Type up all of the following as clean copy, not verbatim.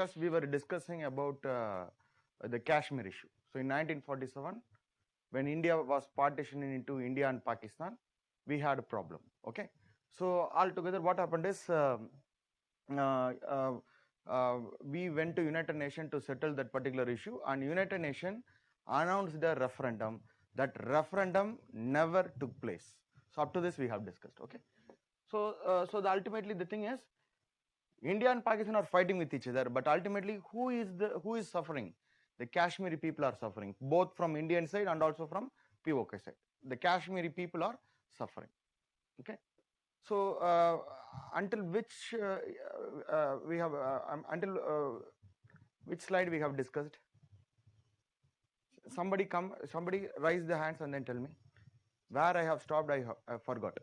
class we were discussing about the Kashmir issue. So in 1947, when India was partitioning into India and Pakistan, we had a problem. Okay, so altogether, what happened is uh, uh, we went to United Nations to settle that particular issue, and United Nations announced a referendum. That referendum never took place. So up to this we have discussed. Okay, so ultimately the thing is, India and Pakistan are fighting with each other, but ultimately who is suffering? The Kashmiri people are suffering, both from Indian side and also from POK side. The Kashmiri people are suffering. Okay, so until which we have until which slide we have discussed? Somebody raise the hands and then tell me where I have stopped. I forgot.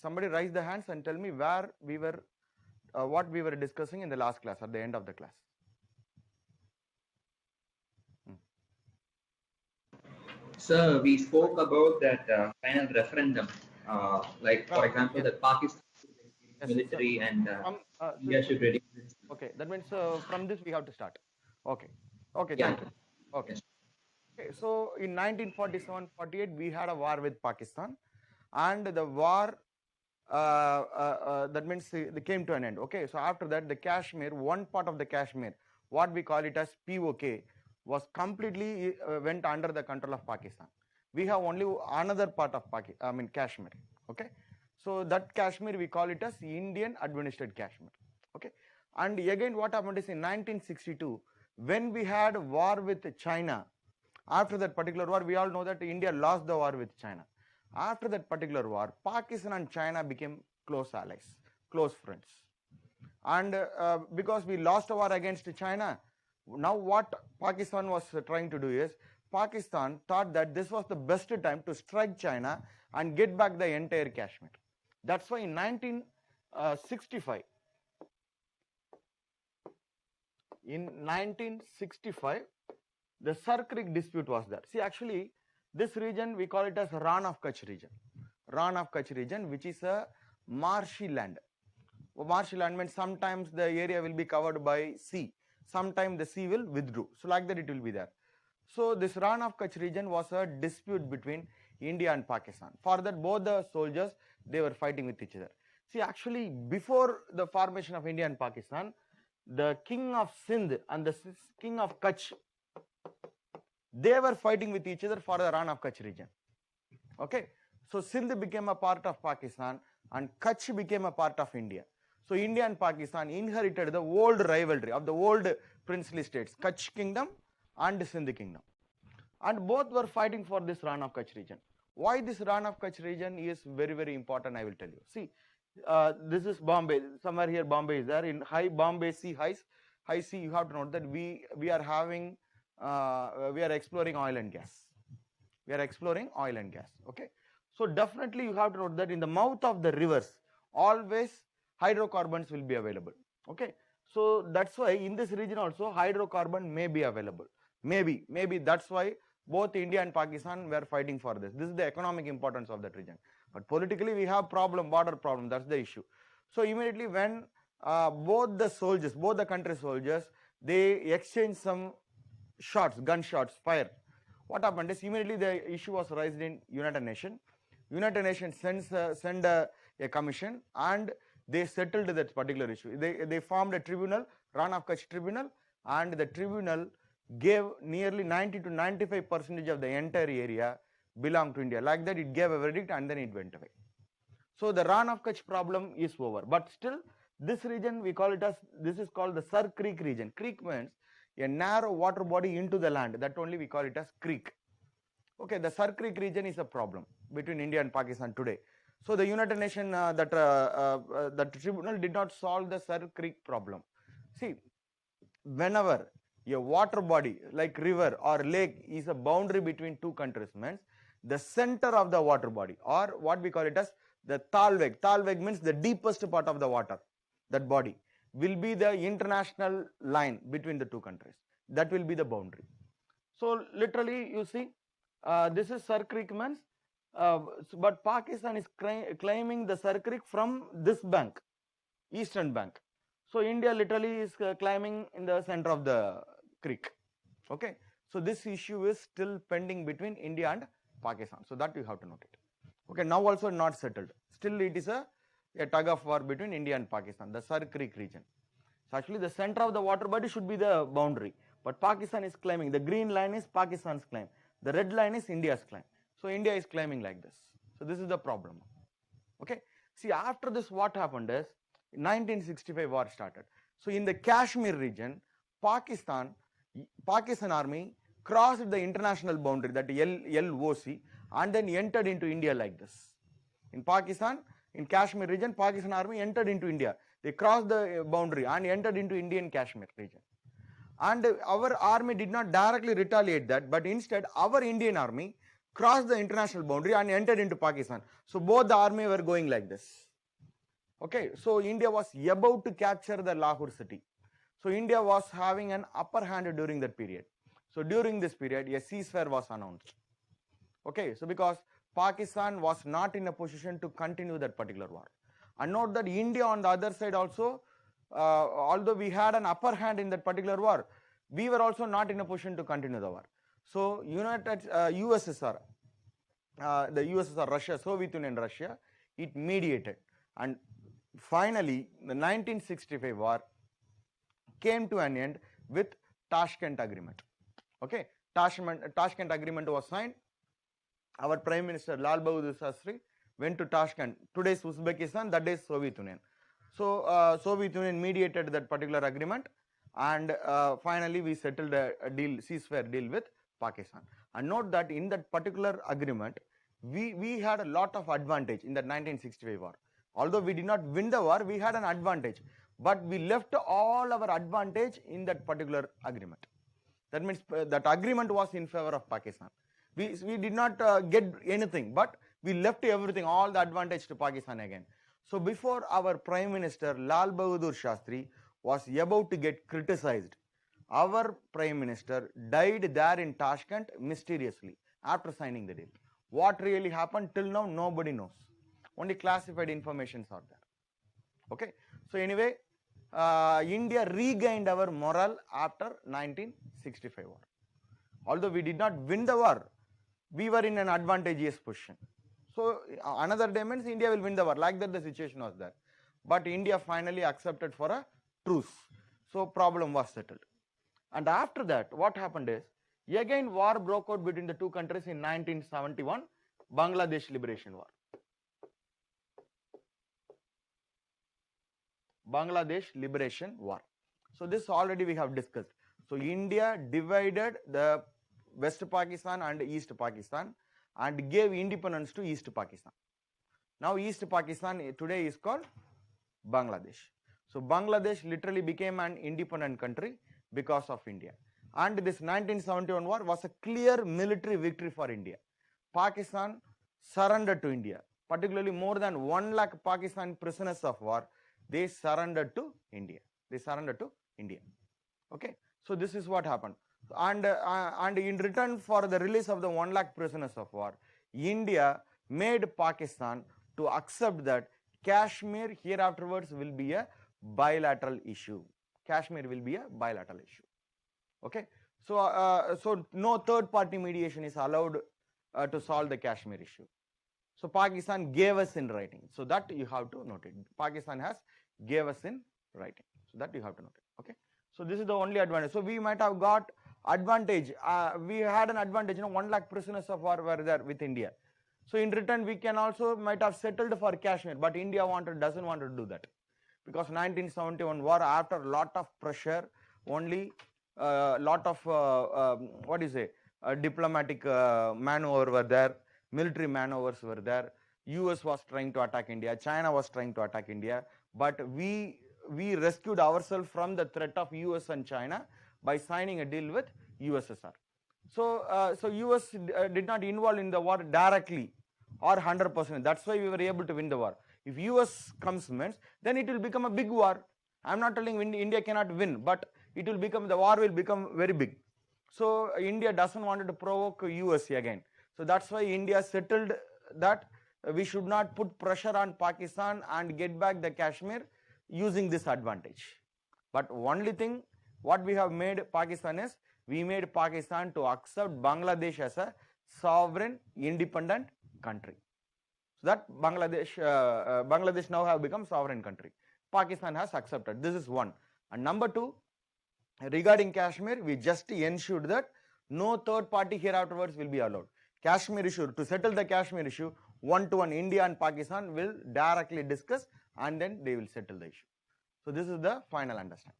Somebody raise the hands and tell me where we were, what we were discussing in the last class, at the end of the class. Sir, we spoke about that final referendum, like for example, yes. that Pakistan Yes, military so and India should ready. okay, that means from this we have to start. Okay, okay, Yeah. thank you. Okay. Yes. Okay, so in 1947-48 we had a war with Pakistan, and the war that means they came to an end. Okay, so after that the Kashmir, one part of the Kashmir, what we call it as POK, was completely went under the control of Pakistan. We have only another part of Kashmir. Okay, so that Kashmir we call it as Indian administered Kashmir. Okay, and again what happened is in 1962 when we had war with China. After that particular war, we all know that India lost the war with China. After that particular war, Pakistan and China became close allies, close friends. And because we lost a war against China, now what Pakistan was trying to do is, Pakistan thought that this was the best time to strike China and get back the entire Kashmir. That's why in 1965, the Sar Creek dispute was there. See, actually, this region we call it as Rann of Kutch region. Rann of Kutch region, which is a marshy land. Marshy land means sometimes the area will be covered by sea. Sometimes the sea will withdraw. So like that it will be there. So this Rann of Kutch region was a dispute between India and Pakistan. For that, both the soldiers, they were fighting with each other. See, actually, before the formation of India and Pakistan, the king of Sindh and the king of Kutch, they were fighting with each other for the Rann of Kutch region. Okay, so Sindh became a part of Pakistan and Kutch became a part of India. So India and Pakistan inherited the old rivalry of the old princely states, Kutch kingdom and Sindh kingdom, and both were fighting for this Rann of Kutch region. Why this Rann of Kutch region is very, very important, I will tell you. See, this is Bombay. Somewhere here Bombay is there. In high Bombay sea, high sea, you have to note that we are having we are exploring oil and gas. We are exploring oil and gas. Okay, so definitely you have to note that in the mouth of the rivers, always hydrocarbons will be available. Okay, so that's why in this region also hydrocarbon may be available. Maybe that's why both India and Pakistan were fighting for this. This is the economic importance of that region. But politically we have border problem. That's the issue. So immediately when both the country soldiers, they exchange some shots, gunshots, fire. What happened is immediately the issue was raised in United Nations. United Nations send a commission and they settled that particular issue. They formed a tribunal, Rann of Kutch tribunal, and the tribunal gave nearly 90 to 95% of the entire area belong to India. Like that, it gave a verdict and then it went away. So the Rann of Kutch problem is over. But still, this region we call it as, this is called the Sar Creek region. Creek means a narrow water body into the land. That only we call it as creek. Okay, the Sar Creek region is a problem between India and Pakistan today. So the United Nations, that tribunal did not solve the Sar Creek problem. See, whenever a water body like river or lake is a boundary between two countries, means the center of the water body, or what we call it as the Talweg means the deepest part of the water, that body will be the international line between the two countries. That will be the boundary. So literally you see, this is Sar Creek means But Pakistan is claiming the Sarkrik from this bank, eastern bank. So India literally is climbing in the center of the creek. Okay, so this issue is still pending between India and Pakistan. So that you have to note it. Okay, now also not settled. Still it is a tug of war between India and Pakistan, the Sar Creek region. So actually the center of the water body should be the boundary, but Pakistan is claiming, the green line is Pakistan's claim, the red line is India's claim. So India is claiming like this. So this is the problem. Okay, see, after this what happened is 1965 war started. So in the Kashmir region, Pakistan army crossed the international boundary, that LOC, and then entered into India like this. In Pakistan, in Kashmir region, Pakistan army entered into India. They crossed the boundary and entered into Indian Kashmir region. And our army did not directly retaliate that, but instead our Indian army crossed the international boundary and entered into Pakistan. So both the army were going like this. Okay, so India was about to capture the Lahore city. So India was having an upper hand during that period. So during this period, a ceasefire was announced. Okay, so because Pakistan was not in a position to continue that particular war. And note that India on the other side also, although we had an upper hand in that particular war, we were also not in a position to continue the war. So USSR, the USSR, Russia, Soviet Union, Russia, it mediated. And finally, the 1965 war came to an end with Tashkent Agreement. Okay, Tashkent Agreement was signed. Our Prime Minister Lal Bahadur Shastri went to Tashkent, today's Uzbekistan, that is Soviet Union. So Soviet Union mediated that particular agreement, and finally we settled a deal, ceasefire deal with Pakistan. And note that in that particular agreement, we had a lot of advantage in that 1965 war. Although we did not win the war, we had an advantage, but we left all our advantage in that particular agreement. That means that agreement was in favor of Pakistan. We did not get anything, but we left everything, all the advantage to Pakistan again. So before our Prime Minister Lal Bahadur Shastri was about to get criticized, our Prime Minister died there in Tashkent mysteriously after signing the deal. What really happened till now, nobody knows. Only classified informations are there. Okay. So anyway, India regained our morale after 1965 war. Although we did not win the war, we were in an advantageous position. So another day means India will win the war. Like that the situation was there. But India finally accepted for a truce. So problem was settled. And after that, what happened is, again war broke out between the two countries in 1971, Bangladesh Liberation War. Bangladesh Liberation War. So this already we have discussed. So India divided the West Pakistan and East Pakistan and gave independence to East Pakistan. Now East Pakistan today is called Bangladesh. So Bangladesh literally became an independent country because of India. And this 1971 war was a clear military victory for India. Pakistan surrendered to India, particularly more than 1 lakh Pakistan prisoners of war, they surrendered to India. They surrendered to India. Okay, so this is what happened. And in return for the release of the 1 lakh prisoners of war, India made Pakistan to accept that Kashmir hereafterwards will be a bilateral issue. Kashmir will be a bilateral issue. Okay, so no third party mediation is allowed to solve the Kashmir issue. So Pakistan gave us in writing. So that you have to note it. Pakistan has gave us in writing. So that you have to note it. Okay. So this is the only advantage. So we might have got advantage. We had an advantage. 1 lakh prisoners of war were there with India. So in return, we can also might have settled for Kashmir, but India doesn't want to do that, because 1971 war, after a lot of pressure, only lot of diplomatic maneuver were there, military maneuvers were there. US was trying to attack India, China was trying to attack India, but we rescued ourselves from the threat of US and China by signing a deal with USSR. So US did not involve in the war directly or 100%. That's why we were able to win the war. If US comes means, then it will become a big war. I'm not telling India cannot win, but the war will become very big. So India doesn't want to provoke US again. So that's why India settled that we should not put pressure on Pakistan and get back the Kashmir using this advantage. But only thing what we have made Pakistan is, we made Pakistan to accept Bangladesh as a sovereign independent country. So that Bangladesh now have become sovereign country. Pakistan has accepted. This is one. And number two, regarding Kashmir, we just ensured that no third party here afterwards will be allowed. Kashmir issue, to settle the Kashmir issue, one-to-one India and Pakistan will directly discuss and then they will settle the issue. So this is the final understanding.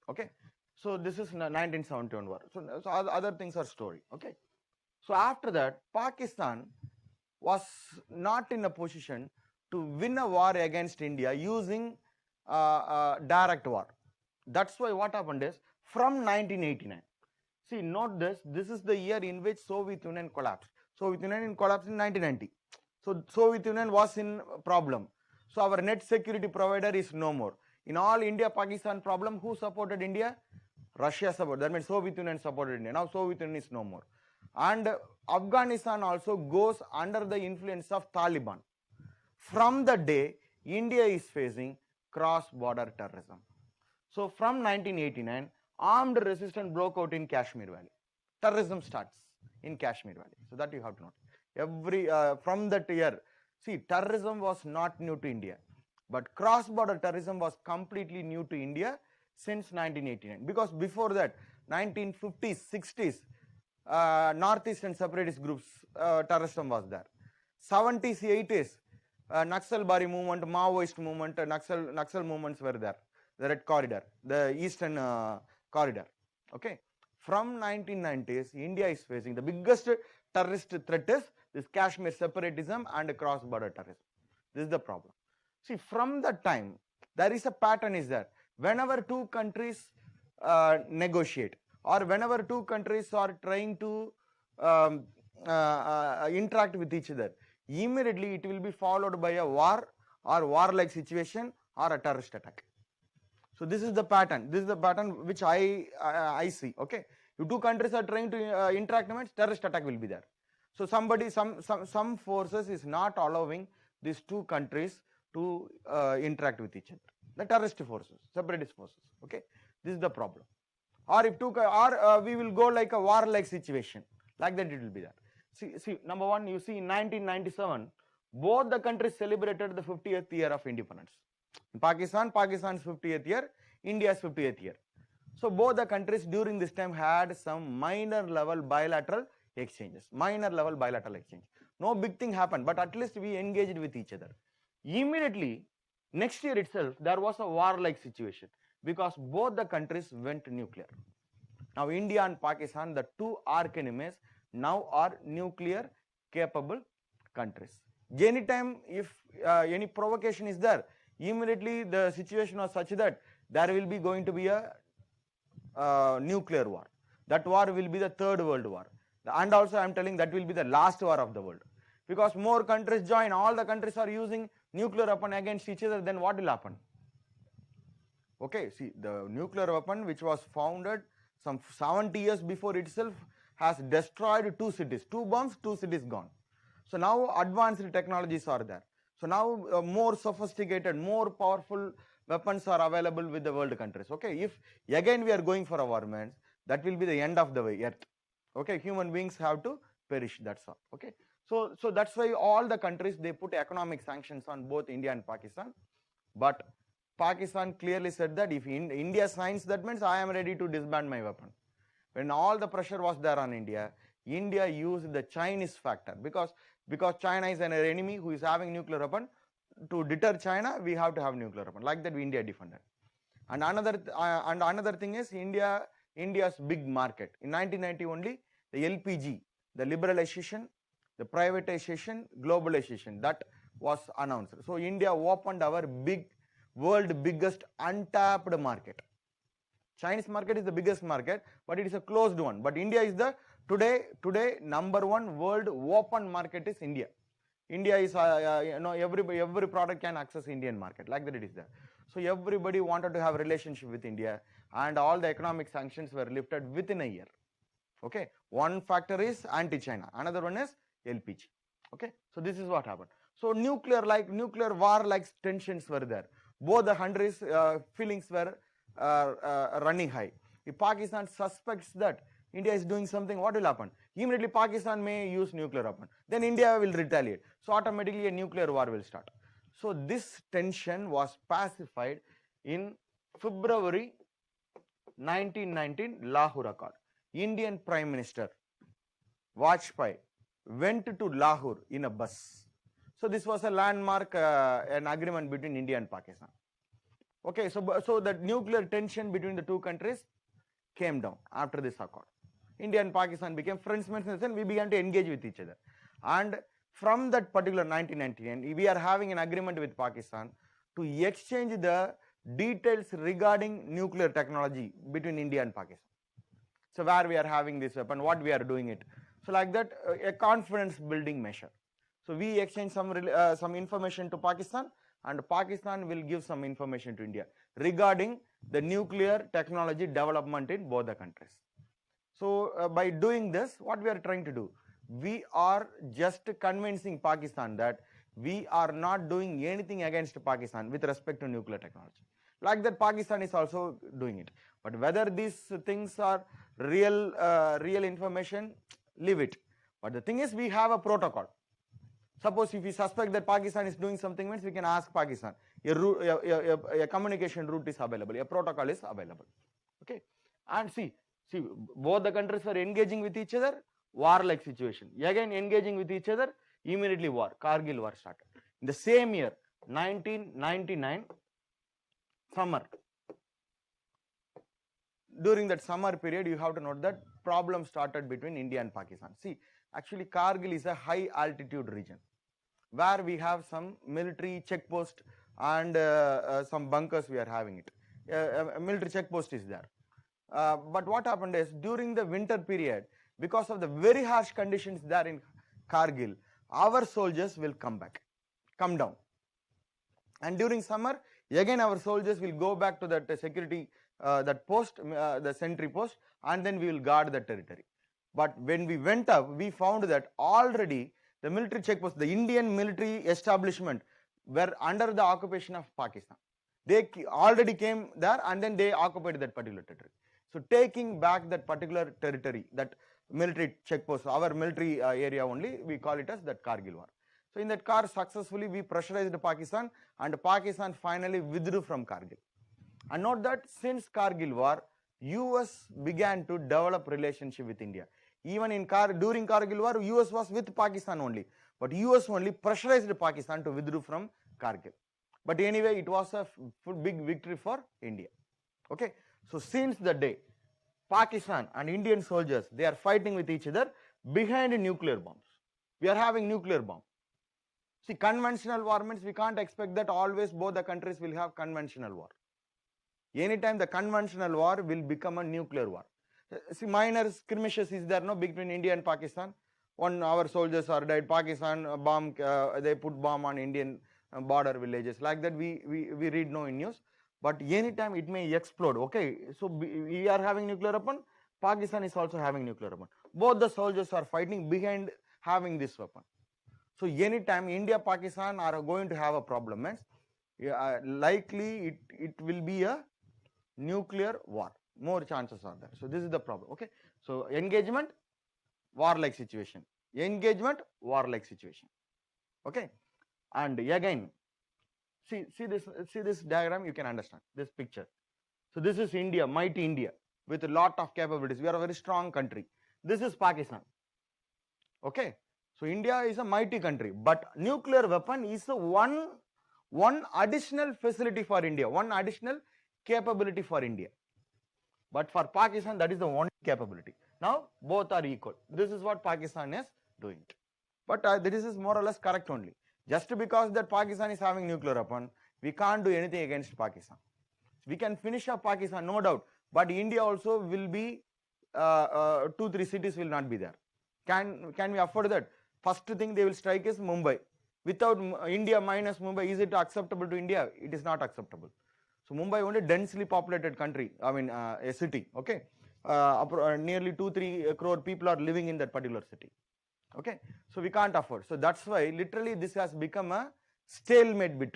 Okay. So this is 1971 war. So other things are story. Okay. So after that, Pakistan was not in a position to win a war against India using direct war. That's why what happened is, from 1989, see, note this, this is the year in which Soviet Union collapsed. Soviet Union collapsed in 1990. So Soviet Union was in problem. So our net security provider is no more. In all India-Pakistan problem, who supported India? Russia supported. That means Soviet Union supported India. Now Soviet Union is no more. And Afghanistan also goes under the influence of Taliban. From the day, India is facing cross-border terrorism. So from 1989, armed resistance broke out in Kashmir Valley. Terrorism starts in Kashmir Valley. So that you have to note. From that year, see, terrorism was not new to India, but cross-border terrorism was completely new to India since 1989. Because before that, 1950s, 60s, northeastern separatist groups, terrorism was there. 70s, 80s, Naxal Bari movement, Maoist movement, Naxal movements were there. The Red Corridor, the Eastern Corridor. Okay. From 1990s, India is facing the biggest terrorist threat is this Kashmir separatism and cross-border terrorism. This is the problem. See, from that time, there is a pattern is there. Whenever two countries negotiate, or whenever two countries are trying to interact with each other, immediately it will be followed by a war or war-like situation or a terrorist attack. So this is the pattern. This is the pattern which I see. Okay, if two countries are trying to interact, terrorist attack will be there. So some forces is not allowing these two countries to interact with each other. The terrorist forces, separatist forces. Okay, this is the problem. Or if we will go like a war-like situation, like that it will be there. See, number one, you see in 1997, both the countries celebrated the 50th year of independence. In Pakistan, Pakistan's 50th year, India's 50th year. So both the countries during this time had some minor level bilateral exchanges. No big thing happened, but at least we engaged with each other. Immediately, next year itself, there was a war-like situation because both the countries went nuclear. Now India and Pakistan, the two arch enemies, now are nuclear capable countries. Anytime if any provocation is there, immediately the situation was such that there will be going to be a nuclear war. That war will be the third world war. And also I am telling that will be the last war of the world. Because more countries join, all the countries are using nuclear weapon against each other, then what will happen? Okay, see, the nuclear weapon which was founded some 70 years before itself has destroyed two cities. Two bombs, two cities gone. So now advanced technologies are there. So now more sophisticated, more powerful weapons are available with the world countries. Okay, if again we are going for a war, means that will be the end of the earth. Okay, human beings have to perish, that's all. Okay, so that's why all the countries, they put economic sanctions on both India and Pakistan. But Pakistan clearly said that if India signs, that means I am ready to disband my weapon. When all the pressure was there on India, India used the Chinese factor because China is an enemy who is having nuclear weapon. To deter China, we have to have nuclear weapon. Like that, India defended. And another thing is India's big market. In 1990 only, the LPG, the liberalization, the privatization, globalization, that was announced. So India opened our world biggest untapped market. Chinese market is the biggest market, but it is a closed one. But India is the today number one world open market is India. India is every product can access Indian market, like that it is there. So everybody wanted to have a relationship with India, and all the economic sanctions were lifted within a year. Okay, one factor is anti-China, another one is LPG. Okay, so this is what happened. So nuclear war like tensions were there. Both the countries' feelings were running high. If Pakistan suspects that India is doing something, what will happen? Immediately Pakistan may use nuclear weapon. Then India will retaliate. So automatically a nuclear war will start. So this tension was pacified in February 1919 Lahore Accord. Indian Prime Minister Vajpayee went to Lahore in a bus. So this was a landmark, an agreement between India and Pakistan. Okay, so the nuclear tension between the two countries came down after this accord. India and Pakistan became friends, and we began to engage with each other. And from that particular 1999, we are having an agreement with Pakistan to exchange the details regarding nuclear technology between India and Pakistan. So where we are having this weapon, what we are doing it. So like that, a confidence building measure. So we exchange some information to Pakistan, and Pakistan will give some information to India regarding the nuclear technology development in both the countries. So by doing this, what we are trying to do, we are just convincing Pakistan that we are not doing anything against Pakistan with respect to nuclear technology. Like that, Pakistan is also doing it. But whether these things are real information, leave it. But the thing is, we have a protocol. Suppose if we suspect that Pakistan is doing something, means we can ask Pakistan. A communication route is available, a protocol is available. Okay, and see, both the countries were engaging with each other, war-like situation. Again, engaging with each other, immediately war, Kargil war started. In the same year, 1999, summer. During that summer period, you have to note that problem started between India and Pakistan. See, actually Kargil is a high altitude region where we have some military checkpost and some bunkers we are having it. A military checkpost is there. But what happened is, during the winter period, because of the very harsh conditions there in Kargil, our soldiers will come down. And during summer, again our soldiers will go back to that security, that post, the sentry post, and then we will guard the territory. But when we went up, we found that already the military checkpost, the Indian military establishment, were under the occupation of Pakistan. They already came there and then they occupied that particular territory. So taking back that particular territory, that military checkpost, our military area only, we call it as that Kargil war. So in that car, successfully we pressurized Pakistan, and Pakistan finally withdrew from Kargil. And note that since Kargil war, US began to develop relationship with India. Even during Kargil war, US was with Pakistan only, but US only pressurized Pakistan to withdraw from Kargil. But anyway, it was a big victory for India. Okay, so since the day, Pakistan and Indian soldiers, they are fighting with each other behind nuclear bombs. We are having nuclear bomb. See, conventional war means we can't expect that always both the countries will have conventional war. Anytime the conventional war will become a nuclear war. See, minor skirmishes is there no between India and Pakistan. Our soldiers are died. Pakistan bomb, they put bomb on Indian border villages. Like that we read no in news. But anytime it may explode. Okay, so we are having nuclear weapon. Pakistan is also having nuclear weapon. Both the soldiers are fighting behind having this weapon. So anytime India, Pakistan are going to have a problem, means likely it will be a nuclear war. More chances are there. So this is the problem. Okay. So engagement, war-like situation. Engagement, war-like situation. Okay. And again, see this diagram. You can understand this picture. So this is India, mighty India, with a lot of capabilities. We are a very strong country. This is Pakistan. Okay. So India is a mighty country, but nuclear weapon is one additional facility for India, one additional capability for India. But for Pakistan, that is the only capability. Now both are equal. This is what Pakistan is doing. But this is more or less correct only. Just because that Pakistan is having nuclear weapon, we can't do anything against Pakistan. We can finish up Pakistan, no doubt. But India also will be 2-3 cities will not be there. Can we afford that? First thing they will strike is Mumbai. Without India minus Mumbai, is it acceptable to India? It is not acceptable. So Mumbai only densely populated country, a city, okay. Nearly 2-3 crore people are living in that particular city. Okay, so we can't afford. So that's why literally this has become a stalemate.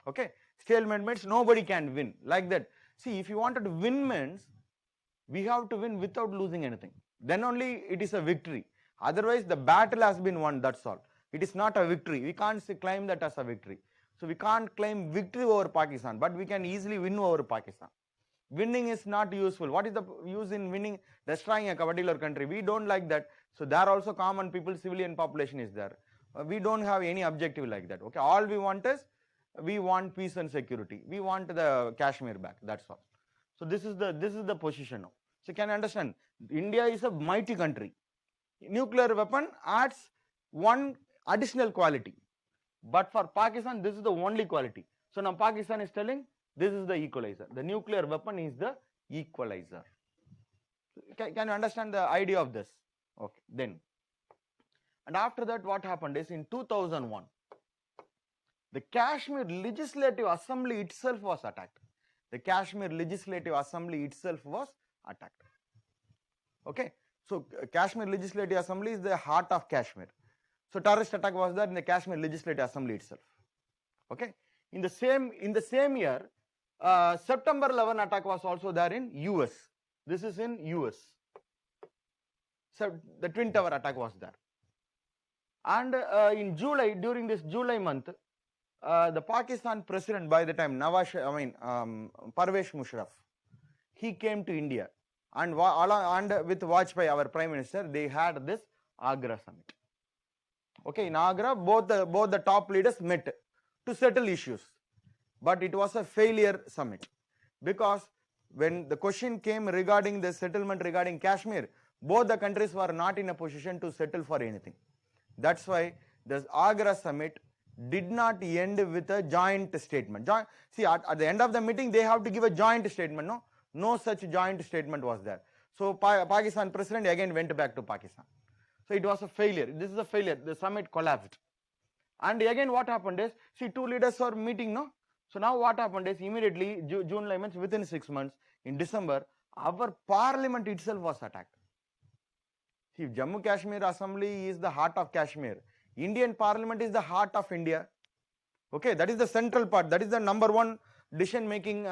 Okay, stalemate means nobody can win like that. See, if you wanted to win means we have to win without losing anything. Then only it is a victory. Otherwise, the battle has been won. That's all. It is not a victory. We can't claim that as a victory. So we can't claim victory over Pakistan, but we can easily win over Pakistan. Winning is not useful. What is the use in winning, destroying a particular country? We don't like that. So there also common people, civilian population is there. We don't have any objective like that. Okay, all we want is we want peace and security. We want the Kashmir back. That's all. So this is the position now. So can you understand? India is a mighty country. Nuclear weapon adds one additional quality. But for Pakistan, this is the only quality. So now Pakistan is telling this is the equalizer. The nuclear weapon is the equalizer. Can you understand the idea of this? Okay, then. And after that, what happened is in 2001, the Kashmir Legislative Assembly itself was attacked. The Kashmir Legislative Assembly itself was attacked. Okay, so Kashmir Legislative Assembly is the heart of Kashmir. So terrorist attack was there in the Kashmir Legislative Assembly itself. Okay, in the same year, September 11 attack was also there in US. This is in US. So the Twin Tower attack was there. And in July, during this July month, the Pakistan president by the time Parvez Musharraf, he came to India, and with Vajpayee, our prime minister, they had this Agra summit. Okay, in Agra, both the top leaders met to settle issues, but it was a failure summit, because when the question came regarding the settlement regarding Kashmir, both the countries were not in a position to settle for anything. That's why the Agra summit did not end with a joint statement. See, at the end of the meeting, they have to give a joint statement. No such joint statement was there. So Pakistan president again went back to Pakistan. So it was a failure. This is a failure. The summit collapsed. And again, what happened is, see, two leaders are meeting, no? So now what happened is, immediately, June 11th, within 6 months, in December, our parliament itself was attacked. See, Jammu Kashmir Assembly is the heart of Kashmir. Indian Parliament is the heart of India. Okay, that is the central part. That is the number one decision-making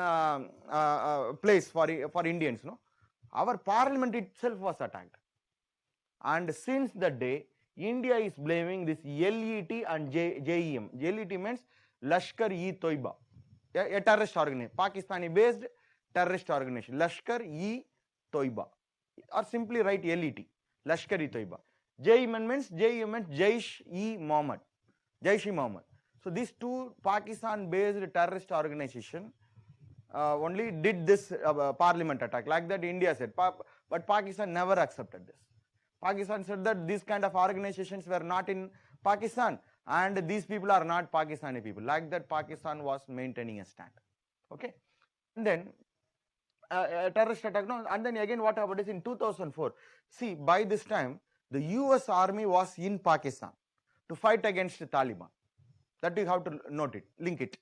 place for Indians. No, our Parliament itself was attacked, and since that day, India is blaming this LET and JEM. LET means Lashkar-e-Toiba, a terrorist organization, Pakistani-based terrorist organization, Lashkar-e-Toiba, or simply write LET, Lashkar-e-Toiba. JEM means Jaish-e-Mohammed. Jaish-e-Mohammed. So these two Pakistan-based terrorist organization only did this parliament attack. Like that, India said, but Pakistan never accepted this. Pakistan said that these kind of organizations were not in Pakistan, and these people are not Pakistani people. Like that, Pakistan was maintaining a stand. Okay, and then a terrorist attack. No, and then again, what happened is in 2004. See, by this time, the US army was in Pakistan to fight against the Taliban. That you have to note it, link it.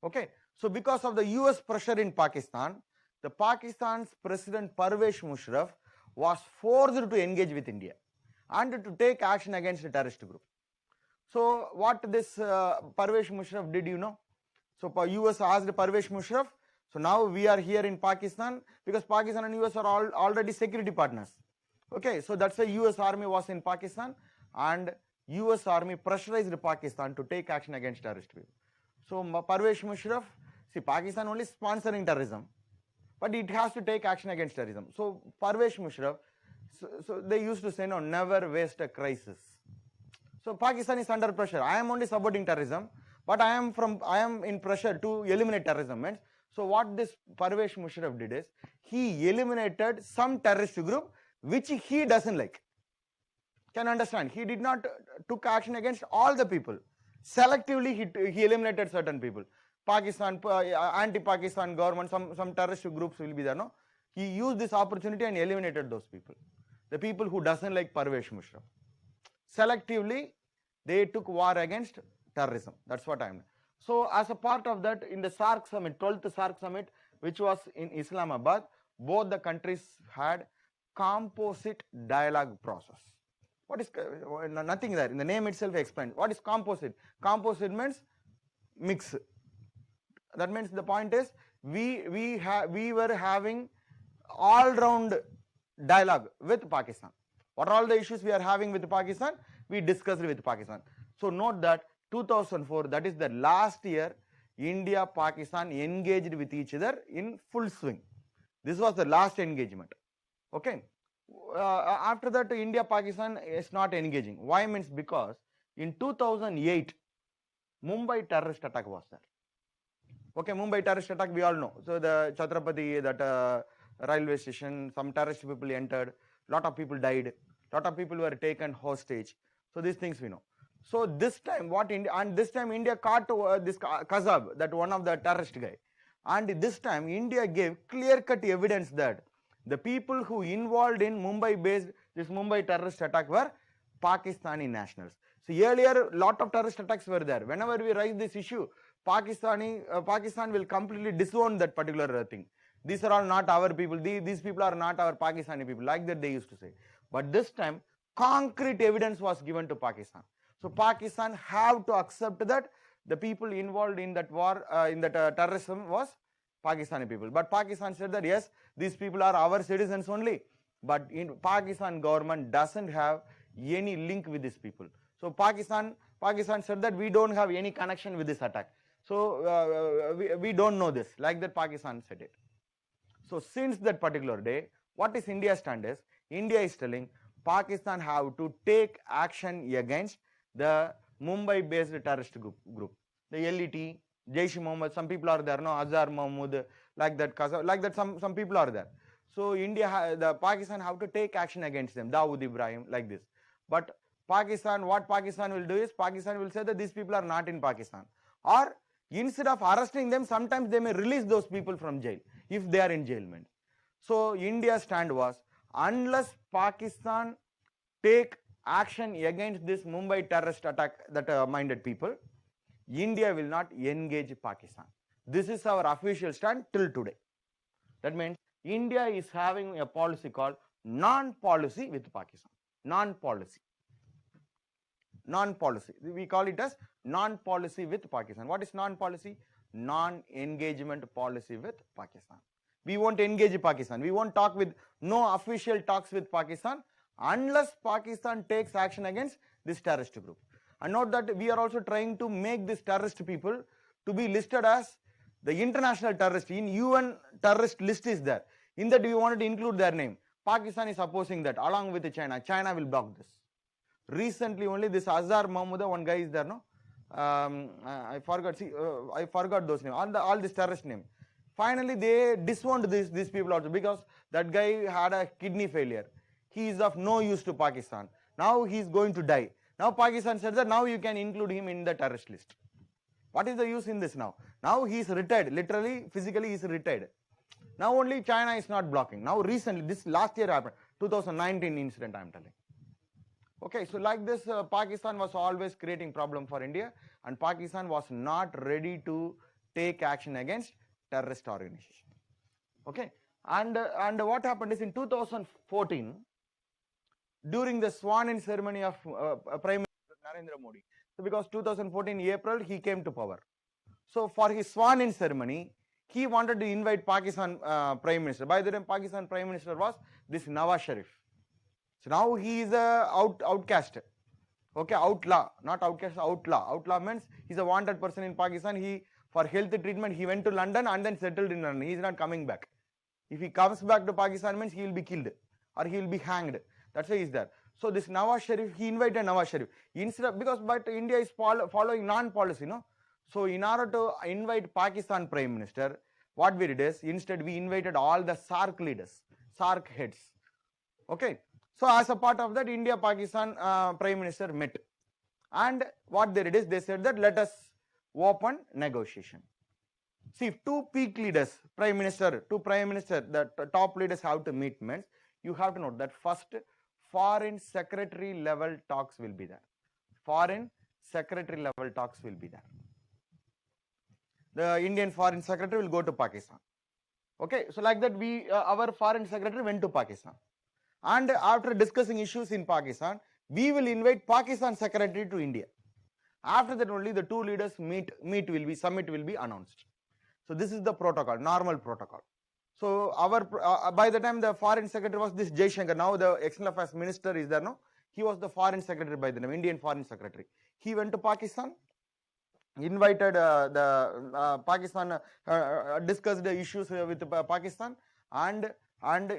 Okay, so because of the US pressure in Pakistan, the Pakistan's president Parvez Musharraf was forced to engage with India and to take action against the terrorist group. So what this Parvez Musharraf did, you know? So US asked Parvez Musharraf, so now we are here in Pakistan, because Pakistan and US are already security partners. Okay, so that's why US army was in Pakistan, and US army pressurized Pakistan to take action against terrorist people. So Parvez Musharraf, see, Pakistan only sponsoring terrorism, but it has to take action against terrorism. So Parvez Musharraf, so they used to say, no, never waste a crisis. So Pakistan is under pressure. I am only supporting terrorism, but I am in pressure to eliminate terrorism. So what this Parvez Musharraf did is, he eliminated some terrorist group which he doesn't like. Can you understand? He did not took action against all the people. Selectively, he eliminated certain people. Pakistan, anti-Pakistan government, some terrorist groups will be there. No, he used this opportunity and eliminated those people. The people who doesn't like Parvez Musharraf. Selectively, they took war against terrorism. That's what I mean. So as a part of that, in the SAARC summit, 12th SAARC summit, which was in Islamabad, both the countries had composite dialogue process. What is nothing there? In the name itself explains. What is composite? Composite means mix. That means the point is we were having all round dialogue with Pakistan. What are all the issues we are having with Pakistan? We discussed with Pakistan. So note that 2004, that is the last year, India, Pakistan engaged with each other in full swing. This was the last engagement. Okay. After that, India, Pakistan is not engaging. Why? Means because in 2008, Mumbai terrorist attack was there. Okay, Mumbai terrorist attack, we all know. So the Chhatrapati, that railway station, some terrorist people entered, lot of people died, lot of people were taken hostage. So these things we know. So this time, this time India caught this Kazab, that one of the terrorist guy. And this time India gave clear-cut evidence that the people who involved in Mumbai-based, this Mumbai terrorist attack were Pakistani nationals. So earlier, lot of terrorist attacks were there. Whenever we raise this issue, Pakistan will completely disown that particular thing. These are all not our people. These people are not our Pakistani people. Like that they used to say. But this time, concrete evidence was given to Pakistan. So Pakistan have to accept that the people involved in that war, in that terrorism was Pakistani people. But Pakistan said that yes, these people are our citizens only. But in Pakistan government doesn't have any link with these people. So Pakistan said that we don't have any connection with this attack. So we don't know this. Like that Pakistan said it. So since that particular day, what is India's stand is? India is telling Pakistan have to take action against the Mumbai-based terrorist group. The LET, Jaish-e-Mohammed, some people are there, no, Azhar Mahmood, like that some people are there. So the Pakistan have to take action against them, Dawood Ibrahim, like this. But Pakistan, what Pakistan will do is, Pakistan will say that these people are not in Pakistan. Or instead of arresting them, sometimes they may release those people from jail, if they are in jail. So India's stand was, unless Pakistan take action against this Mumbai terrorist attack that minded people, India will not engage Pakistan. This is our official stand till today. That means India is having a policy called non-policy with Pakistan. Non-policy. Non-policy. We call it as non-policy with Pakistan. What is non-policy? Non-engagement policy with Pakistan. We won't engage Pakistan. We won't talk with, no official talks with Pakistan unless Pakistan takes action against this terrorist group. And note that we are also trying to make these terrorist people to be listed as the international terrorist. In UN terrorist list is there. In that we wanted to include their name. Pakistan is opposing that along with China. China will block this. Recently only this Azhar Mahmood, one guy is there, no? I forgot those names, all this terrorist name. Finally, they disowned these people also because that guy had a kidney failure. He is of no use to Pakistan. Now he is going to die. Now Pakistan said that now you can include him in the terrorist list. What is the use in this now? Now he is retired, literally, physically he is retired. Now only China is not blocking. Now recently, this last year happened, 2019 incident I am telling. Okay, so like this, Pakistan was always creating problem for India, and Pakistan was not ready to take action against terrorist organization. Okay, and what happened is in 2014, during the swan-in ceremony of Prime Minister Narendra Modi. So because 2014 April he came to power. So for his swan-in ceremony, he wanted to invite Pakistan Prime Minister. By the time Pakistan Prime Minister was this Nawaz Sharif. So now he is a outcast. Okay, outlaw, not outcast, outlaw. Outlaw means he's a wanted person in Pakistan. He, for health treatment, he went to London and then settled in London. He is not coming back. If he comes back to Pakistan means he will be killed or he will be hanged. That's why he is there. So this Nawaz Sharif, he invited Nawaz Sharif. Instead of, but India is following non-policy, no? So in order to invite Pakistan Prime Minister, what we did is, instead we invited all the SARC leaders, SARC heads. Okay. So as a part of that, India-Pakistan Prime Minister met. And what they did is, they said that let us open negotiation. See, if two peak leaders, Prime Minister, the top leaders have to meet means, you have to note that first foreign secretary level talks will be there. Foreign secretary level talks will be there. The Indian foreign secretary will go to Pakistan. Okay, so like that our foreign secretary went to Pakistan. And after discussing issues in Pakistan, we will invite Pakistan secretary to India. After that only the two leaders summit will be announced. So this is the protocol, normal protocol. So by the time the foreign secretary was this Jaishankar, now the external affairs minister is there, no? He was the foreign secretary by the name, Indian foreign secretary. He went to Pakistan, invited Pakistan, discussed the issues with Pakistan, and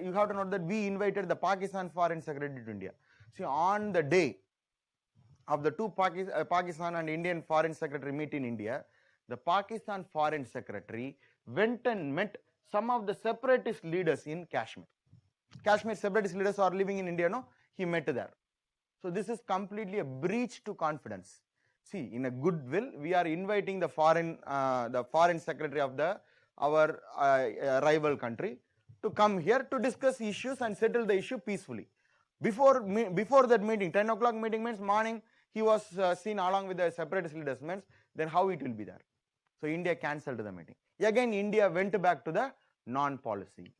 you have to note that we invited the Pakistan foreign secretary to India. See, on the day of the two Pakistan and Indian foreign secretary meet in India, the Pakistan foreign secretary went and met some of the separatist leaders in Kashmir. Kashmir separatist leaders are living in India, no? He met there. So this is completely a breach to confidence. See, in a goodwill, we are inviting the foreign secretary of our rival country to come here to discuss issues and settle the issue peacefully. Before that meeting, 10 o'clock meeting means morning, he was seen along with the separatist leaders means, then how it will be there? So India cancelled the meeting. Again, India went back to the non-policy.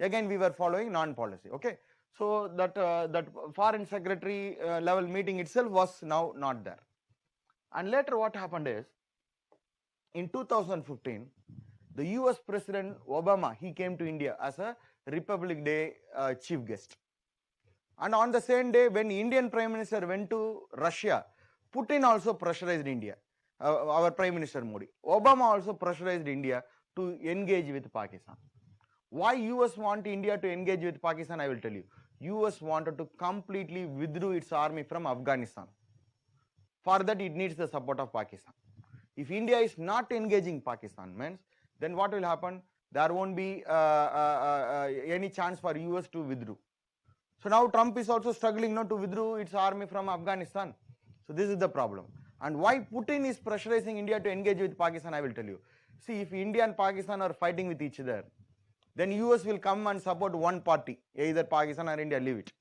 Again, we were following non-policy. Okay. So that foreign secretary level meeting itself was now not there. And later what happened is, in 2015, the US President Obama, he came to India as a Republic Day chief guest. And on the same day, when Indian Prime Minister went to Russia, Putin also pressurized India, our Prime Minister Modi. Obama also pressurized India to engage with Pakistan. Why US want India to engage with Pakistan, I will tell you. US wanted to completely withdraw its army from Afghanistan. For that, it needs the support of Pakistan. If India is not engaging Pakistan, means, then what will happen? There won't be any chance for US to withdraw. So now Trump is also struggling now to withdraw its army from Afghanistan. So this is the problem. And why Putin is pressurizing India to engage with Pakistan, I will tell you. See, if India and Pakistan are fighting with each other, then US will come and support one party, either Pakistan or India, leave it.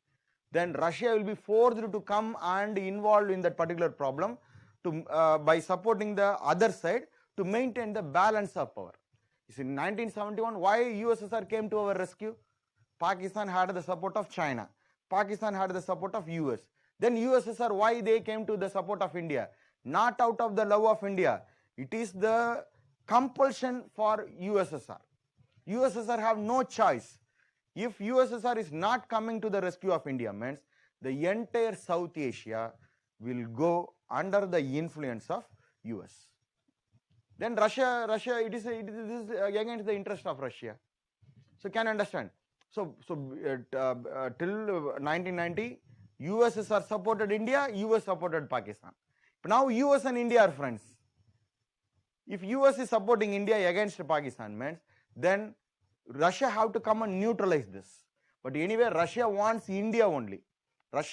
Then Russia will be forced to come and involved in that particular problem by supporting the other side to maintain the balance of power. You see, in 1971, why USSR came to our rescue? Pakistan had the support of China. Pakistan had the support of US. Then USSR, why they came to the support of India? Not out of the love of India. It is the compulsion for USSR. USSR have no choice. If USSR is not coming to the rescue of India, means the entire South Asia will go under the influence of US. Then Russia, it is against the interest of Russia. So can you understand? So till 1990, USSR supported India, US supported Pakistan. But now US and India are friends. If US is supporting India against Pakistan, means, then Russia have to come and neutralize this. But anyway, Russia wants India only. But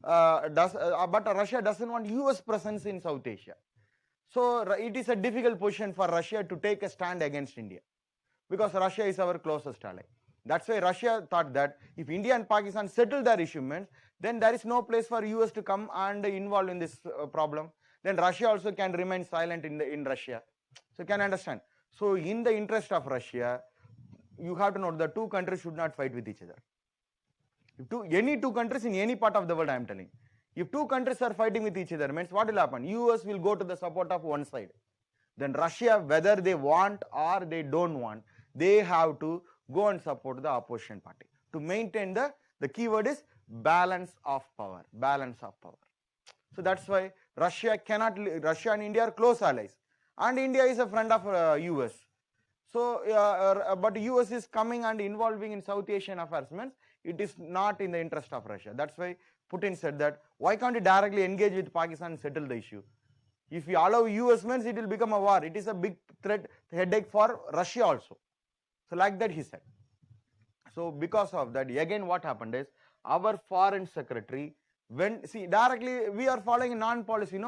Russia doesn't want US presence in South Asia. So it is a difficult position for Russia to take a stand against India, because Russia is our closest ally. That's why Russia thought that if India and Pakistan settle their issue, then there is no place for US to come and involve in this problem. Then Russia also can remain silent in Russia. So can you understand? So in the interest of Russia, you have to know the two countries should not fight with each other. Any two countries in any part of the world, I am telling. If two countries are fighting with each other, means what will happen? US will go to the support of one side. Then Russia, whether they want or they don't want, they have to go and support the opposition party to maintain the keyword is balance of power. Balance of power. So that's why Russia and India are close allies, and India is a friend of US. So, but US is coming and involving in South Asian affairs, means it is not in the interest of Russia. That's why Putin said that, why can't you directly engage with Pakistan and settle the issue? If you allow US, means it will become a war. It is a big threat, headache for Russia also. So like that he said. So because of that, again what happened is, our foreign secretary, directly we are following non-policy,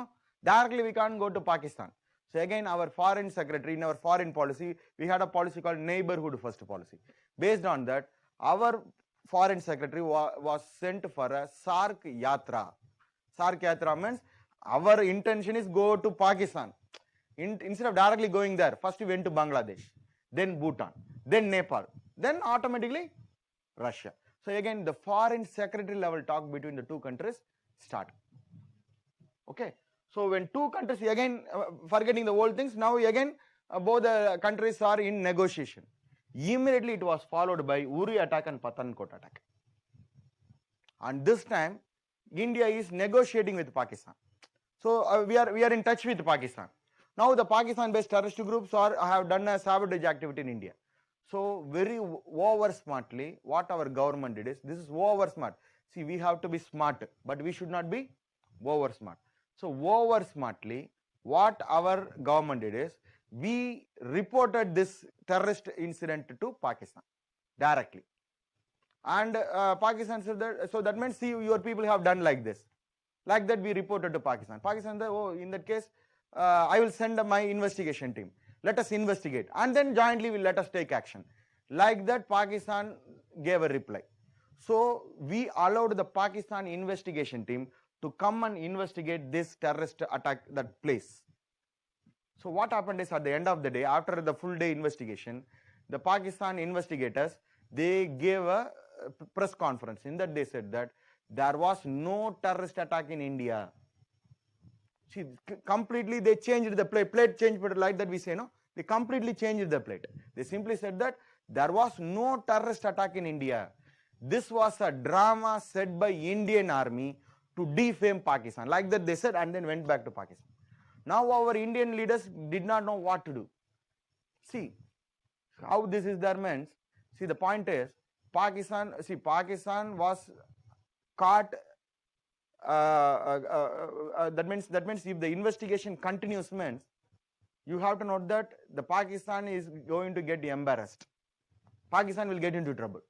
directly we can't go to Pakistan. So again, our foreign secretary, in our foreign policy, we had a policy called neighborhood first policy. Based on that, our foreign secretary was sent for a SAARC Yatra. SAARC Yatra means our intention is go to Pakistan. Instead of directly going there, first we went to Bangladesh, then Bhutan, then Nepal, then automatically Russia. So again, the foreign secretary level talk between the two countries start. Okay. So when two countries again forgetting the old things, now again both the countries are in negotiation. Immediately it was followed by Uri attack and Pathankot attack. And this time India is negotiating with Pakistan. So we are in touch with Pakistan. Now the Pakistan-based terrorist groups have done a sabotage activity in India. So very over smartly, what our government did is, this is over smart. See, we have to be smart, but we should not be over smart. So over smartly, what our government did is, we reported this terrorist incident to Pakistan directly. And Pakistan said that, so that means, see, your people have done like this. Like that we reported to Pakistan. Pakistan said, oh, in that case, I will send my investigation team. Let us investigate. And then jointly let us take action. Like that Pakistan gave a reply. So we allowed the Pakistan investigation team to come and investigate this terrorist attack that place. So what happened is, at the end of the day, after the full day investigation, the Pakistan investigators, they gave a press conference. In that they said that there was no terrorist attack in India. See, completely they changed the plate changed, but like that we say, no, they completely changed the plate. They simply said that there was no terrorist attack in India. This was a drama set by Indian army to defame Pakistan. Like that they said, and then went back to Pakistan. Now our Indian leaders did not know what to do. See, how this is there means, see, the point is, Pakistan was caught. That means if the investigation continues means, you have to note that the Pakistan is going to get embarrassed. Pakistan will get into trouble.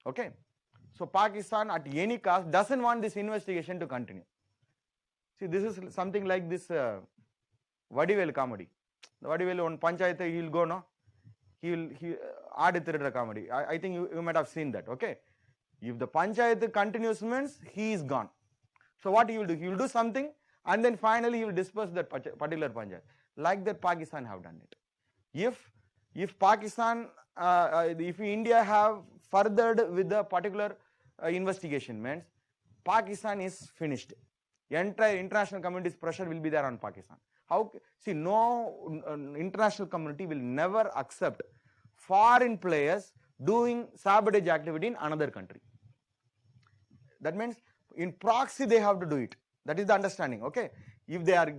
Okay. So Pakistan at any cost doesn't want this investigation to continue. See, this is something like this Vadivel comedy. The Vadivel on Panchayat, he will go, no? He add it comedy. I think you might have seen that. Okay. If the Panchayat continues means, he is gone. So what he will do? He will do something, and then finally he will disperse that particular Panchayat. Like that Pakistan have done it. If Pakistan, if India have furthered with the particular investigation means, Pakistan is finished. The entire international community's pressure will be there on Pakistan. How? See, no international community will never accept foreign players doing sabotage activity in another country. That means in proxy they have to do it. That is the understanding. Okay. If they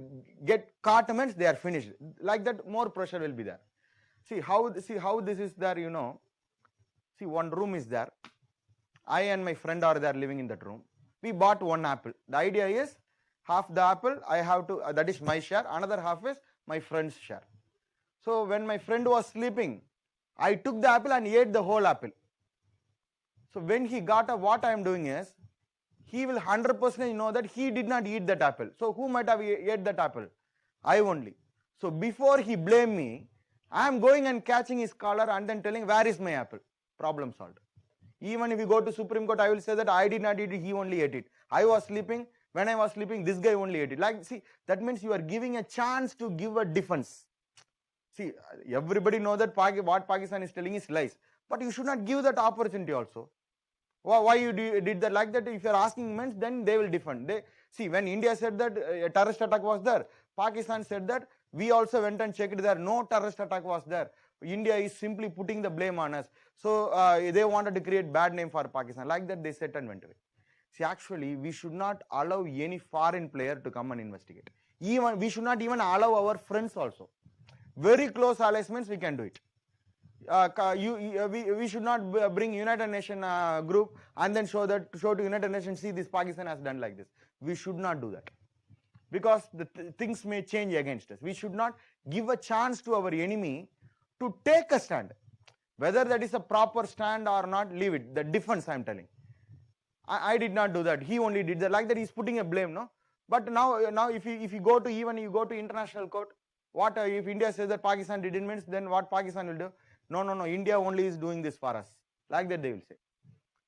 get caught means they are finished. Like that, more pressure will be there. See how this is there. You know. See, one room is there. I and my friend are there living in that room. We bought one apple. The idea is, half the apple I have to, that is my share. Another half is my friend's share. So when my friend was sleeping, I took the apple and ate the whole apple. So when he got up, what I am doing is, he will 100% know that he did not eat that apple. So who might have ate that apple? I only. So before he blame me, I am going and catching his collar and then telling, where is my apple? Problem solved. Even if you go to Supreme Court, I will say that I did not eat it, he only ate it. I was sleeping. When I was sleeping, this guy only ate it. Like, see, that means you are giving a chance to give a defense. See, everybody knows that what Pakistan is telling is lies. But you should not give that opportunity also. Why you did that? Like that, if you are asking means, then they will defend. See, when India said that a terrorist attack was there, Pakistan said that we also went and checked there, no terrorist attack was there. India is simply putting the blame on us. So they wanted to create bad name for Pakistan. Like that, they said and went away. See, actually, we should not allow any foreign player to come and investigate. Even we should not even allow our friends also. Very close allies means we can do it. We should not bring United Nations group and then show to United Nations, see, this Pakistan has done like this. We should not do that, because the things may change against us. We should not give a chance to our enemy to take a stand. Whether that is a proper stand or not, leave it. The defense I am telling. I did not do that. He only did that. Like that, he is putting a blame, no? But now if you go to international court, what if India says that Pakistan didn't means, then what Pakistan will do? No, India only is doing this for us. Like that they will say.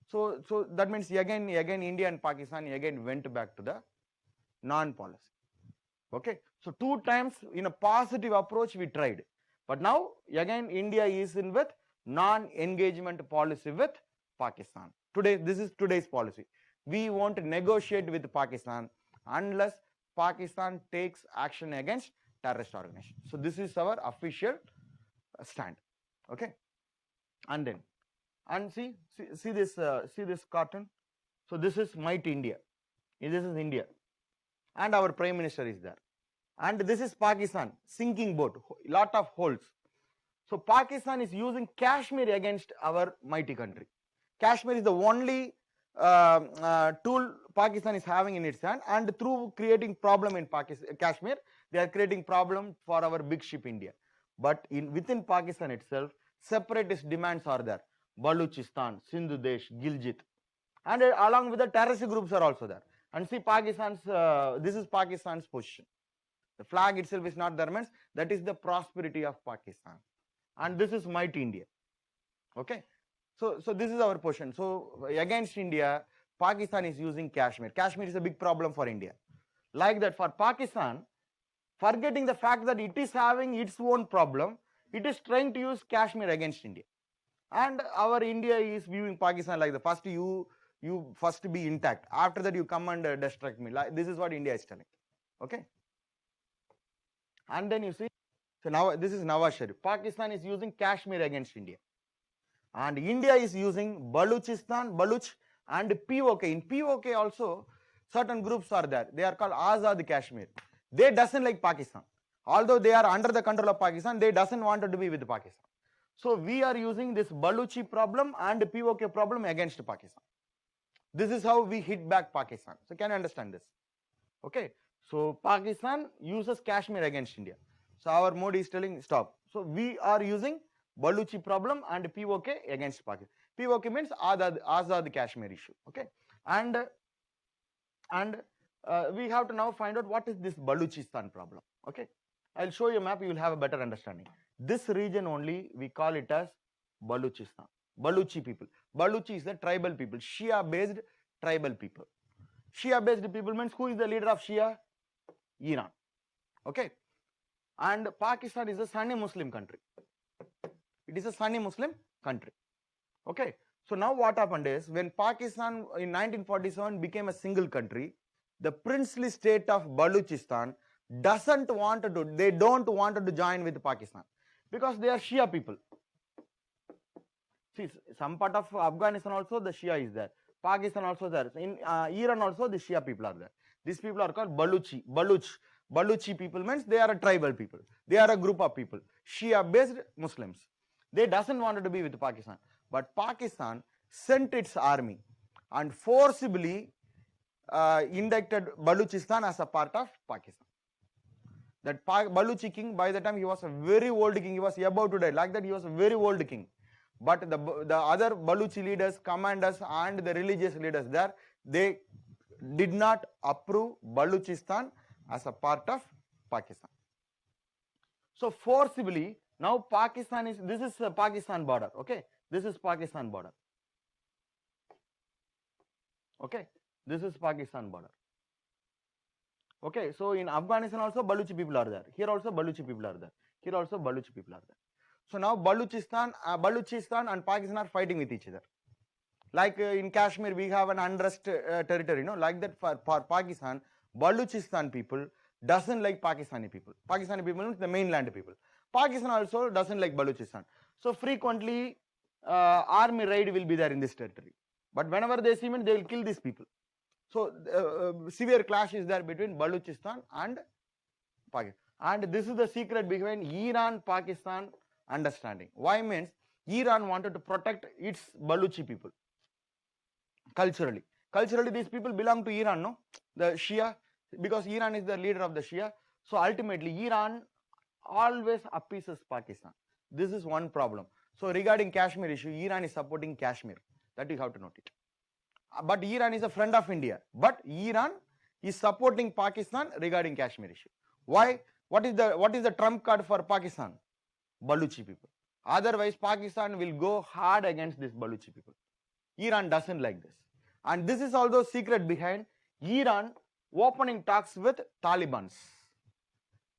So that means again India and Pakistan again went back to the non-policy. Okay. So 2 times in a positive approach we tried. But now again India is in with non-engagement policy with Pakistan. Today, this is today's policy. We won't negotiate with Pakistan unless Pakistan takes action against terrorist organizations. So this is our official stand. Okay, and then see this cartoon. So this is Might India. This is India, and our Prime Minister is there. And this is Pakistan, sinking boat, lot of holes. So Pakistan is using Kashmir against our mighty country. Kashmir is the only tool Pakistan is having in its hand, and through creating problem in Kashmir, they are creating problem for our big ship India. But within Pakistan itself, separatist demands are there. Baluchistan, Sindhu Desh, Gilgit, and along with the terrorist groups are also there. And see Pakistan's, this is Pakistan's position. The flag itself is not there, means that is the prosperity of Pakistan. And this is Might India. Okay. So this is our position. So against India, Pakistan is using Kashmir. Kashmir is a big problem for India. Like that, for Pakistan, forgetting the fact that it is having its own problem, it is trying to use Kashmir against India. And our India is viewing Pakistan like the first you first be intact. After that you come and destruct me. Like, this is what India is telling. Okay. And then you see, so now this is Nawaz Sharif. Pakistan is using Kashmir against India. And India is using Baluchistan, Baluch and POK. In POK also, certain groups are there. They are called Azad Kashmir. They doesn't like Pakistan. Although they are under the control of Pakistan, they doesn't want to be with Pakistan. So we are using this Baluchi problem and POK problem against Pakistan. This is how we hit back Pakistan. So can you understand this? Okay. So Pakistan uses Kashmir against India. So our Modi is telling stop. So we are using Baluchi problem and POK against Pakistan. POK means Azad Kashmir issue. Okay. And we have to now find out what is this Baluchistan problem. Okay. I'll show you a map, you will have a better understanding. This region only we call it as Baluchistan. Baluchi people. Baluchi is the tribal people, Shia based tribal people. Shia based people means who is the leader of Shia? Iran. Okay. And Pakistan is a Sunni Muslim country. It is a Sunni Muslim country. Okay. So now what happened is, when Pakistan in 1947 became a single country, the princely state of Baluchistan don't want to join with Pakistan because they are Shia people. See, some part of Afghanistan also the Shia is there. Pakistan also there. In Iran also the Shia people are there. These people are called Baluchi people means they are a tribal people. They are a group of people, Shia based Muslims. They doesn't want to be with Pakistan. But Pakistan sent its army and forcibly inducted Baluchistan as a part of Pakistan. That Baluchi king, by the time he was a very old king, he was about to die. Like that, he was a very old king. But the other Baluchi leaders, commanders and the religious leaders there, they did not approve Baluchistan as a part of Pakistan. So forcibly, now Pakistan is, this is Pakistan border, okay? This is Pakistan border. Okay, this is Pakistan border. Okay, so in Afghanistan also Baluchi people are there. Here also Baluchi people are there. Here also Baluchi people are there. So now Baluchistan and Pakistan are fighting with each other. Like in Kashmir, we have an unrest territory, like that for Pakistan, Baluchistan people doesn't like Pakistani people. Pakistani people means the mainland people. Pakistan also doesn't like Baluchistan. So frequently, army raid will be there in this territory. But whenever they see it, they will kill these people. So severe clash is there between Baluchistan and Pakistan. And this is the secret behind Iran-Pakistan understanding. Why means Iran wanted to protect its Baluchi people culturally. Culturally, these people belong to Iran, no? The Shia, because Iran is the leader of the Shia. So ultimately, Iran always appeases Pakistan. This is one problem. So regarding Kashmir issue, Iran is supporting Kashmir. That you have to note it. But Iran is a friend of India. But Iran is supporting Pakistan regarding Kashmir issue. Why? What is the trump card for Pakistan? Baluchi people. Otherwise, Pakistan will go hard against this Baluchi people. Iran doesn't like this. And this is also secret behind Iran opening talks with Taliban.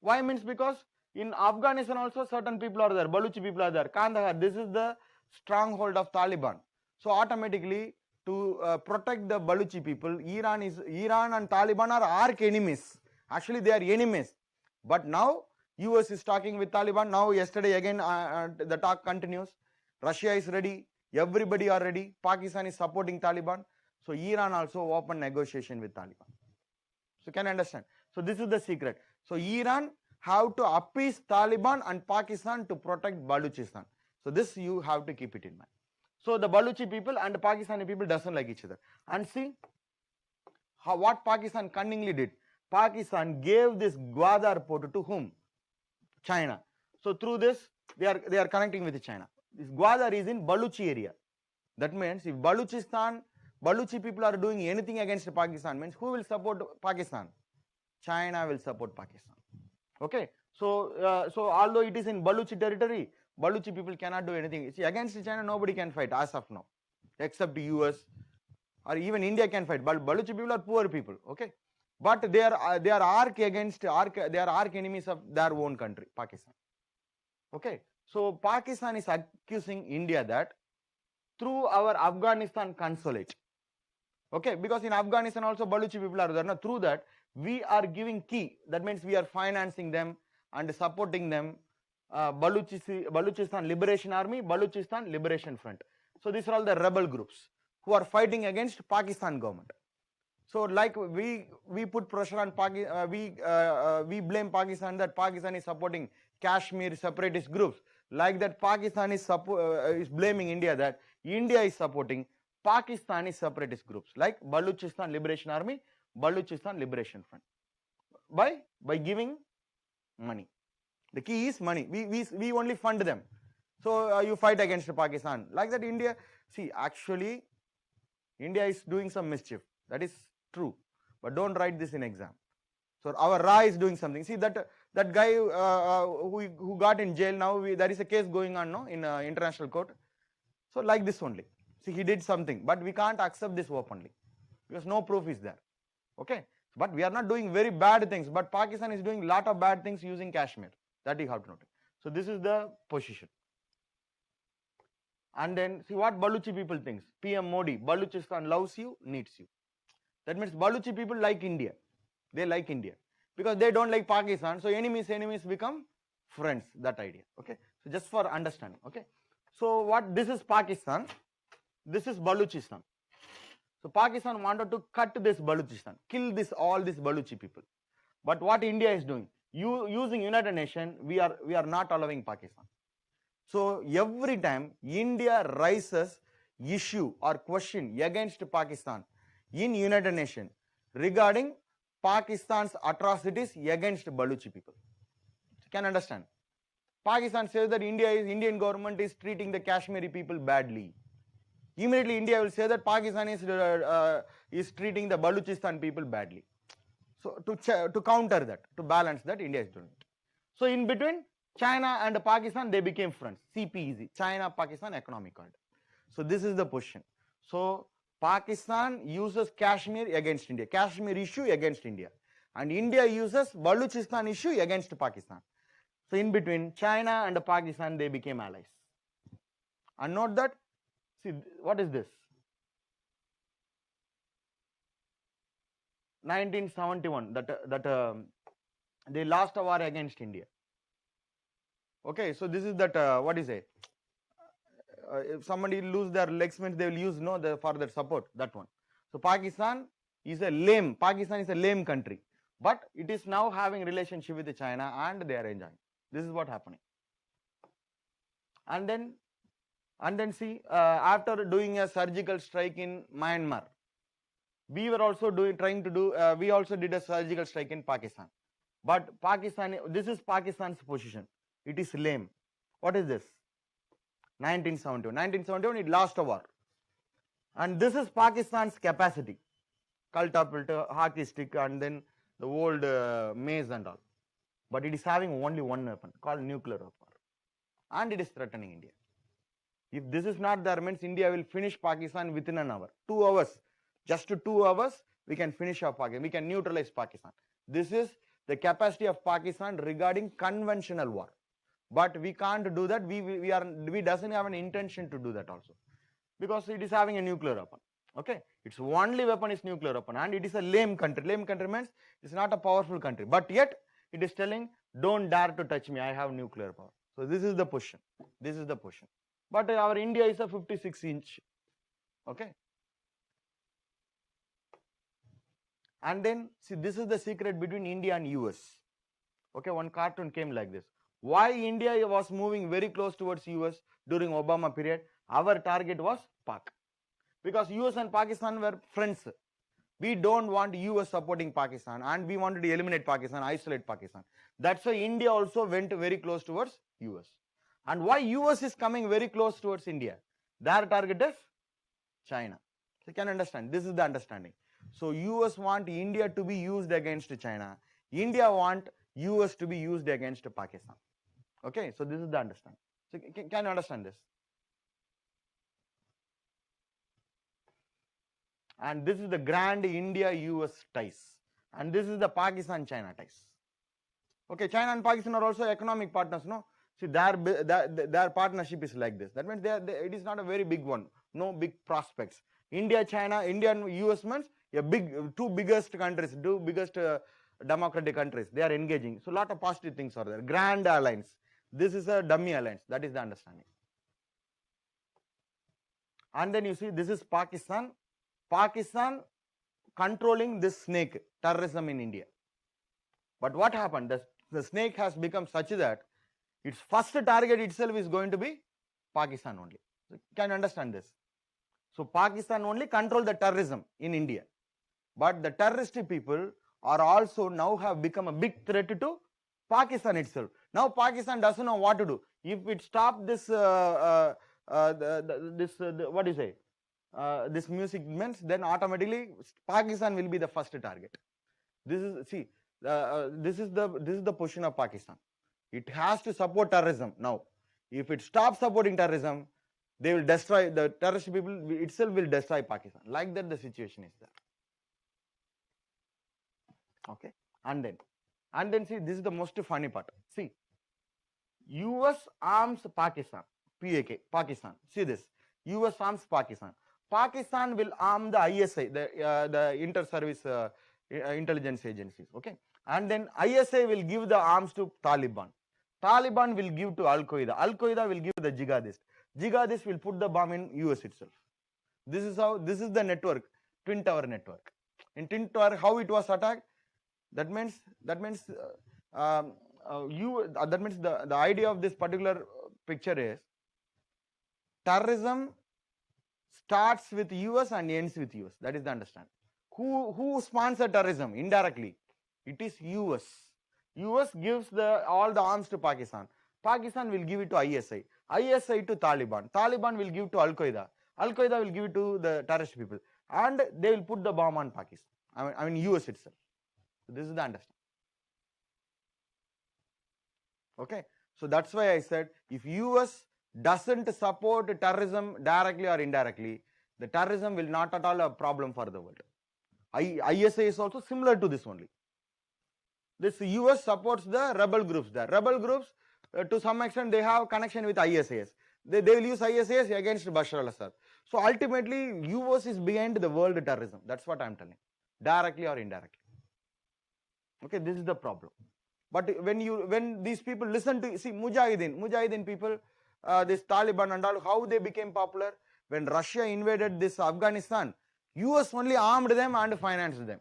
Why means because in Afghanistan also certain people are there, Baluchi people are there. Kandahar, this is the stronghold of Taliban. So automatically to protect the Baluchi people. Iran and Taliban are arch enemies. Actually, they are enemies. But now US is talking with Taliban. Now yesterday again the talk continues. Russia is ready. Everybody are ready. Pakistan is supporting Taliban. So Iran also open negotiation with Taliban. So can you understand? So this is the secret. So Iran have to appease Taliban and Pakistan to protect Baluchistan. So this you have to keep it in mind. So the Baluchi people and the Pakistani people doesn't like each other. And see what Pakistan cunningly did. Pakistan gave this Gwadar port to whom? China. So through this they are connecting with China. This Gwadar is in Baluchi area. That means if Baluchi people are doing anything against Pakistan, means who will support Pakistan? China will support Pakistan. Okay. So although it is in Baluchi territory, Baluchi people cannot do anything. See, against China nobody can fight as of now, except US or even India can fight. But Baluchi people are poor people. Okay. But they are arch enemies of their own country, Pakistan. Okay. So Pakistan is accusing India that through our Afghanistan consulate. Okay, because in Afghanistan also Baluchi people are there. Now through that we are giving key. That means we are financing them and supporting them. Baluchistan Liberation Army, Baluchistan Liberation Front. So these are all the rebel groups who are fighting against Pakistan government. So like we put pressure on Pakistan, we blame Pakistan that Pakistan is supporting Kashmir separatist groups. Like that Pakistan is blaming India that India is supporting Pakistani separatist groups like Baluchistan Liberation Army, Baluchistan Liberation Front. By giving money. The key is money. We only fund them. So you fight against Pakistan. Like that India, see actually India is doing some mischief. That is true. But don't write this in exam. So our Ra is doing something. See that guy who got in jail now, there is a case going on in international court. So like this only. See, he did something, but we can't accept this openly because no proof is there. Okay, but we are not doing very bad things, but Pakistan is doing lot of bad things using Kashmir. That you have to note. So this is the position. And then see what Baluchi people thinks. PM Modi, Baluchistan loves you, needs you. That means Baluchi people like India. They like India because they don't like Pakistan. So enemies become friends. That idea. Okay. So just for understanding. Okay. So what this is Pakistan. This is Baluchistan. So Pakistan wanted to cut this Baluchistan, kill all these Baluchi people. But what India is doing, using United Nations, we are not allowing Pakistan. So every time India raises issue or question against Pakistan in United Nations regarding Pakistan's atrocities against Baluchi people. You can understand. Pakistan says that Indian government is treating the Kashmiri people badly. Immediately India will say that Pakistan is treating the Baluchistan people badly. So to counter that, to balance that, India is doing it. So in between, China and Pakistan, they became friends. CPEC, China-Pakistan Economic Corridor. So this is the position. So Pakistan uses Kashmir against India, Kashmir issue against India. And India uses Baluchistan issue against Pakistan. So in between, China and Pakistan, they became allies. And note that, see, what is this? 1971, that they lost a war against India. Okay, so this is that, what is it? If somebody lose their legs means they will use for their support, that one. So Pakistan is a lame country, but it is now having relationship with China and they are enjoying. This is what happening. And then see, after doing a surgical strike in Myanmar, we were also we also did a surgical strike in Pakistan. But Pakistan, this is Pakistan's position. It is lame. What is this? 1971. 1971, it lost a war. And this is Pakistan's capacity. Catapult, hockey stick, and then the old maze and all. But it is having only one weapon called nuclear weapon. And it is threatening India. If this is not there, means India will finish Pakistan within an hour. 2 hours. Just 2 hours, we can finish our Pakistan. We can neutralize Pakistan. This is the capacity of Pakistan regarding conventional war. But we can't do that. We doesn't have an intention to do that also, because it is having a nuclear weapon. Okay, its only weapon is nuclear weapon, and it is a lame country. Lame country means it's not a powerful country, but yet it is telling, don't dare to touch me, I have nuclear power. So this is the position. This is the position. But our India is a 56-inch. Okay. And then see, this is the secret between India and US. Okay, one cartoon came like this. Why India was moving very close towards US during Obama period? Our target was Pak. Because US and Pakistan were friends. We don't want US supporting Pakistan, and we wanted to eliminate Pakistan, isolate Pakistan. That's why India also went very close towards US. And why US is coming very close towards India? Their target is China. So you can understand, this is the understanding. So US want India to be used against China. India want US to be used against Pakistan. Okay, so this is the understanding. So can you understand this? And this is the grand India-US ties. And this is the Pakistan-China ties. Okay, China and Pakistan are also economic partners, no? See, their partnership is like this. That means it is not a very big one. No big prospects. India, China, India and US means two biggest countries, two biggest democratic countries. They are engaging. So, lot of positive things are there. Grand alliance. This is a dummy alliance. That is the understanding. And then you see, this is Pakistan. Pakistan controlling this snake, terrorism in India. But what happened? The snake has become such that its first target itself is going to be Pakistan only. So can you understand this? So Pakistan only control the terrorism in India. But the terrorist people are also now have become a big threat to Pakistan itself. Now Pakistan doesn't know what to do. If it stop this, what do you say? This music means, then automatically Pakistan will be the first target. This is, see, this is the position of Pakistan. It has to support terrorism now. If it stops supporting terrorism, they will destroy, the terrorist people itself will destroy Pakistan. Like that the situation is there. Okay, and then see, this is the most funny part. See, US arms Pakistan, PAK, Pakistan. See this, US arms Pakistan. Pakistan will arm the ISI, the inter-service intelligence agencies. Okay, and then ISI will give the arms to Taliban. Taliban will give to Al Qaeda. Al Qaeda will give the jihadist. Jihadist will put the bomb in US itself. This is how. This is the network, Twin Tower network. In Twin Tower, how it was attacked? That means the idea of this particular picture is terrorism starts with US and ends with US. That is the understanding. Who sponsor terrorism? Indirectly, it is US. US gives all the arms to Pakistan. Pakistan will give it to ISI. ISI to Taliban. Taliban will give to Al Qaeda. Al Qaeda will give it to the terrorist people, and they will put the bomb on Pakistan. I mean US itself. So this is the understanding. Okay, so that's why I said, if US doesn't support terrorism directly or indirectly, the terrorism will not at all a problem for the world. ISI is also similar to this only. This US supports the rebel groups there. Rebel groups, to some extent, they have connection with ISIS. They will use ISIS against Bashar al-Assad. So ultimately, US is behind the world terrorism. That's what I'm telling, directly or indirectly. Okay, this is the problem. But when these people listen to, see, Mujahideen people, this Taliban and all, how they became popular? When Russia invaded this Afghanistan, US only armed them and financed them.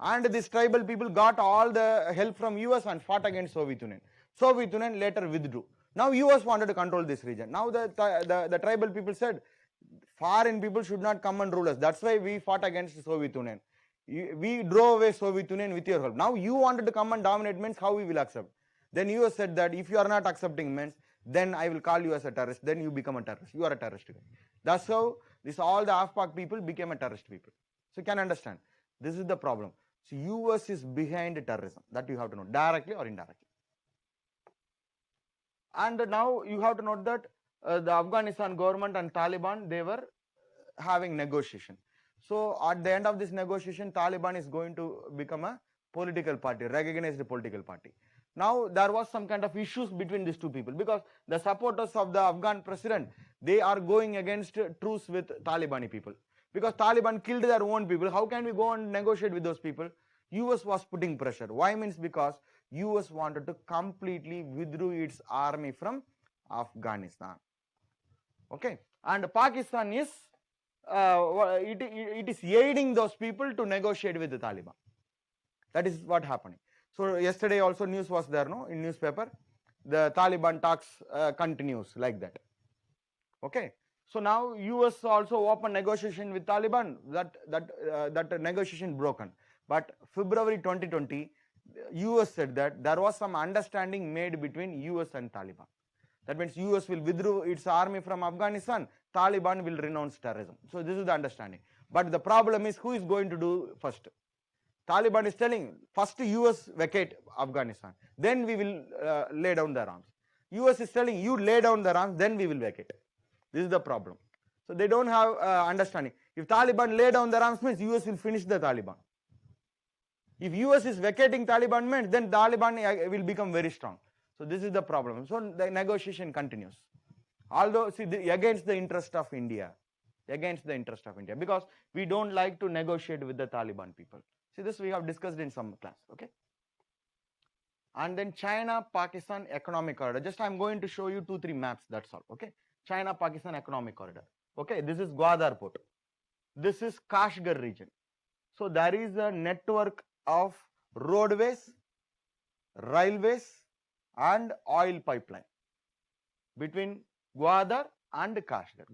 And these tribal people got all the help from US and fought against Soviet Union. Soviet Union later withdrew. Now US wanted to control this region. Now the tribal people said, foreign people should not come and rule us. That's why we fought against Soviet Union. We drove away Soviet Union with your help. Now you wanted to come and dominate, means how we will accept? Then US said that if you are not accepting, means then I will call you as a terrorist. Then you become a terrorist. You are a terrorist. That's how all the AFPAC people became a terrorist people. So you can understand. This is the problem. So US is behind terrorism. That you have to know, directly or indirectly. And now you have to note that the Afghanistan government and Taliban, they were having negotiation. So at the end of this negotiation, Taliban is going to become a political party, recognized political party. Now there was some kind of issues between these two people, because the supporters of the Afghan president, they are going against truce with Talibani people. because Taliban killed their own people. How can we go and negotiate with those people? US was putting pressure. Why? Means because US wanted to completely withdraw its army from Afghanistan. Okay, and Pakistan is it is aiding those people to negotiate with the Taliban. That is what happening. So yesterday also news was there, no, in newspaper. The Taliban talks continues like that. Okay. So now US also open negotiation with Taliban. That negotiation broken. But February 2020, US said that there was some understanding made between US and Taliban. That means US will withdraw its army from Afghanistan. Taliban will renounce terrorism. So this is the understanding. But the problem is, who is going to do first? Taliban is telling first US vacate Afghanistan, then we will lay down their arms. US is telling you lay down their arms, then we will vacate. This is the problem. So they don't have understanding. If Taliban lay down their arms, means US will finish the Taliban. If US is vacating Taliban, means then Taliban will become very strong. So this is the problem. So the negotiation continues. Although, see, against the interest of India, because we don't like to negotiate with the Taliban people. See, this we have discussed in some class, okay? And then China-Pakistan economic corridor. Just I'm going to show you 2-3 maps, that's all, okay? China-Pakistan economic corridor. Okay, this is Gwadar port. This is Kashgar region. So there is a network of roadways, railways, and oil pipeline between Gwadar and Kashgar.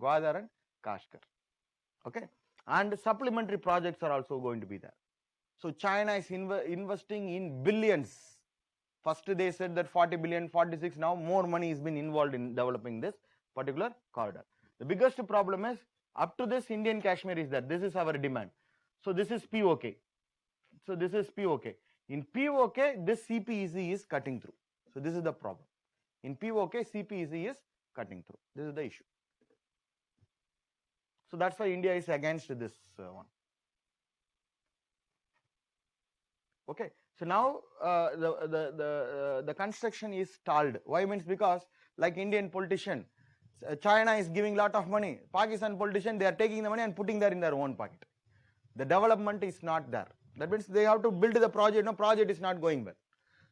Okay, and supplementary projects are also going to be there. So China is investing in billions. First they said that 40 billion, 46, now more money has been involved in developing this particular corridor. The biggest problem is, up to this Indian Kashmir is that this is our demand. So this is POK. So this is POK. In POK, this CPEC is cutting through. So this is the problem. In POK, CPEC is cutting through. This is the issue. So that's why India is against this one. Okay. So now the construction is stalled. Why? Means because like Indian politician, China is giving lot of money. Pakistan politician, they are taking the money and putting that in their own pocket. The development is not there. That means they have to build the project. No, project is not going well.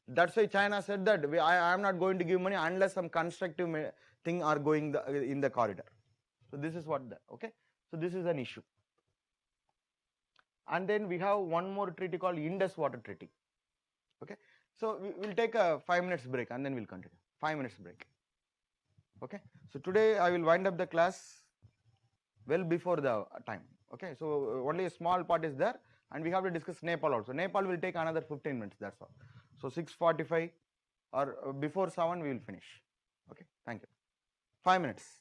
That's why China said that I am not going to give money unless some constructive thing are going in the corridor. So this is what okay. So this is an issue. And then we have one more treaty called Indus Water Treaty. Okay. So we will take a 5 minutes break and then we'll continue. 5 minutes break. Okay. So today I will wind up the class well before the time. Okay. So only a small part is there, and we have to discuss Nepal also. Nepal will take another 15 minutes. That's all. So 6:45 or before 7 we will finish. Okay. Thank you. 5 minutes.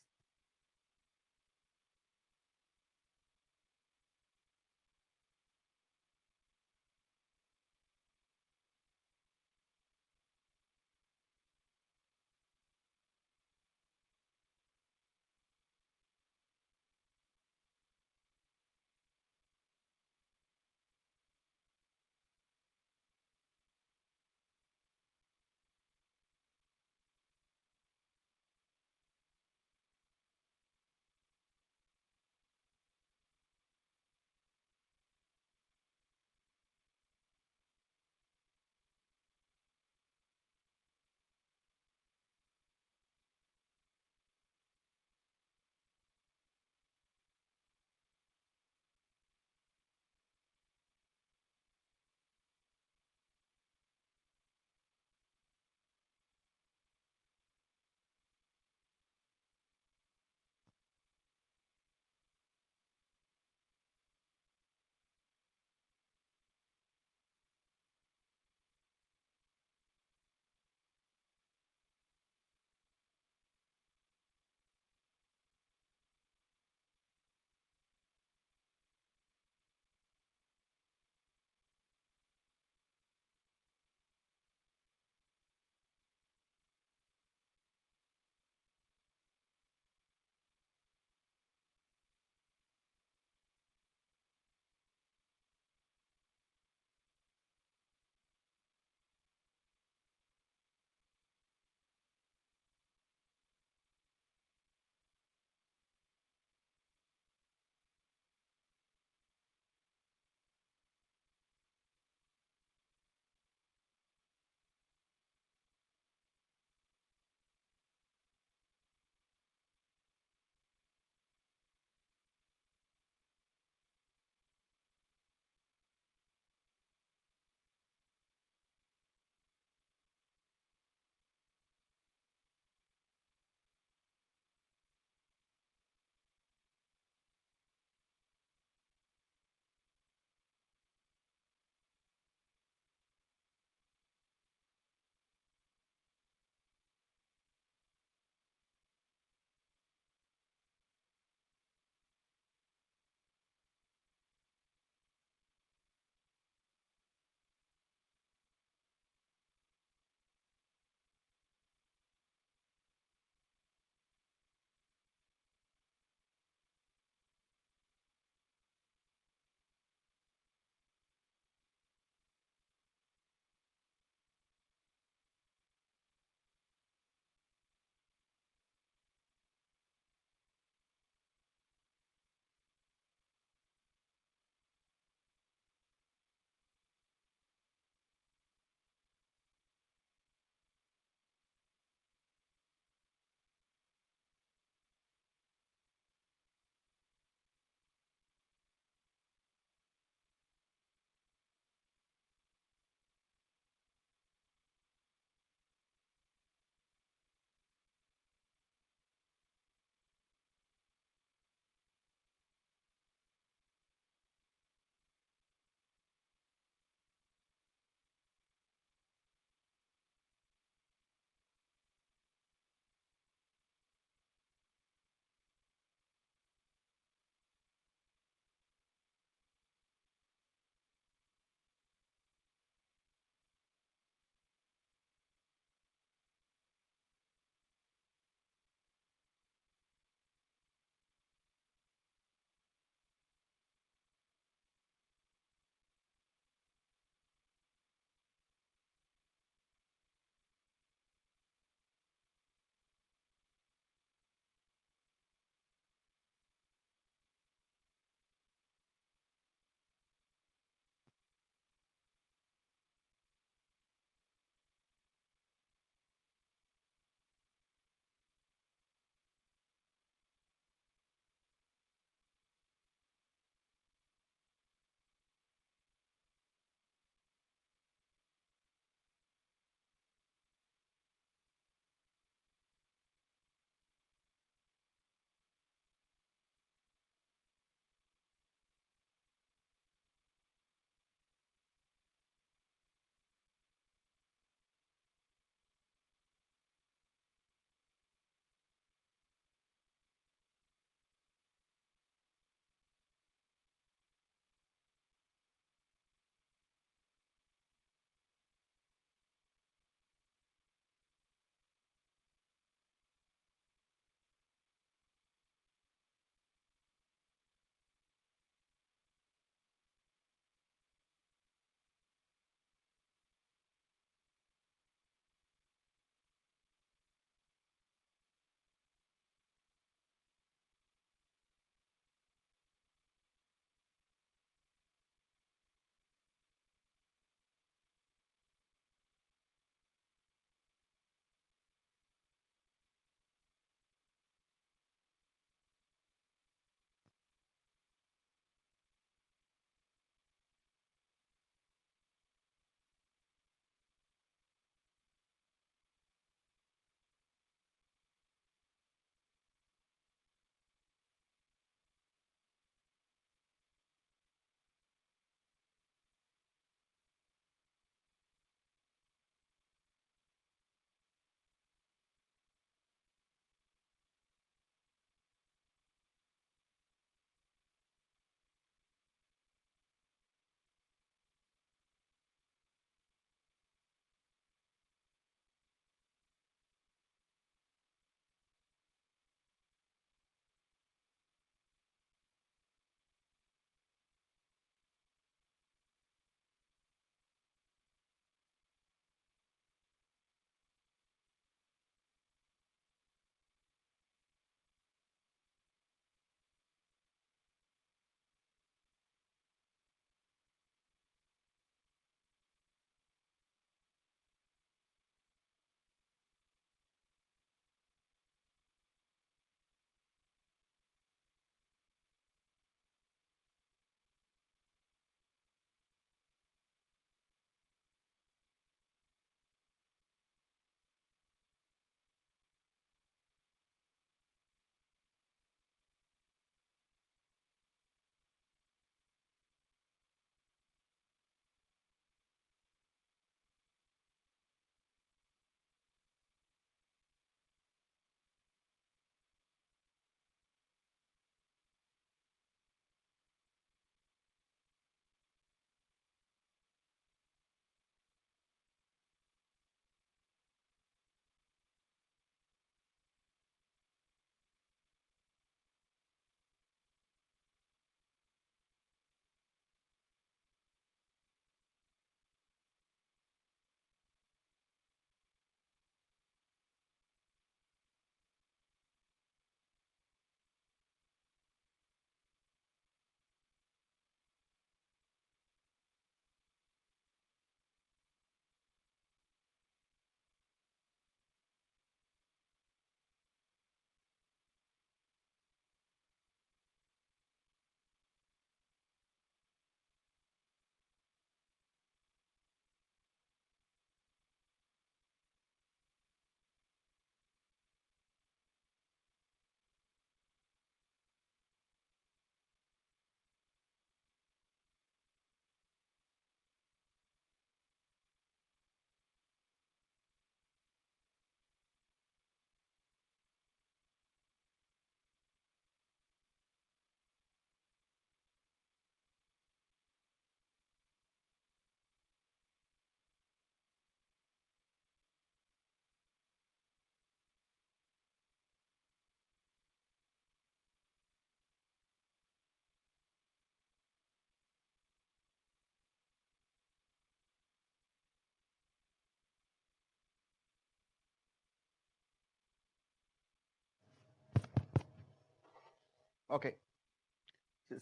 Okay.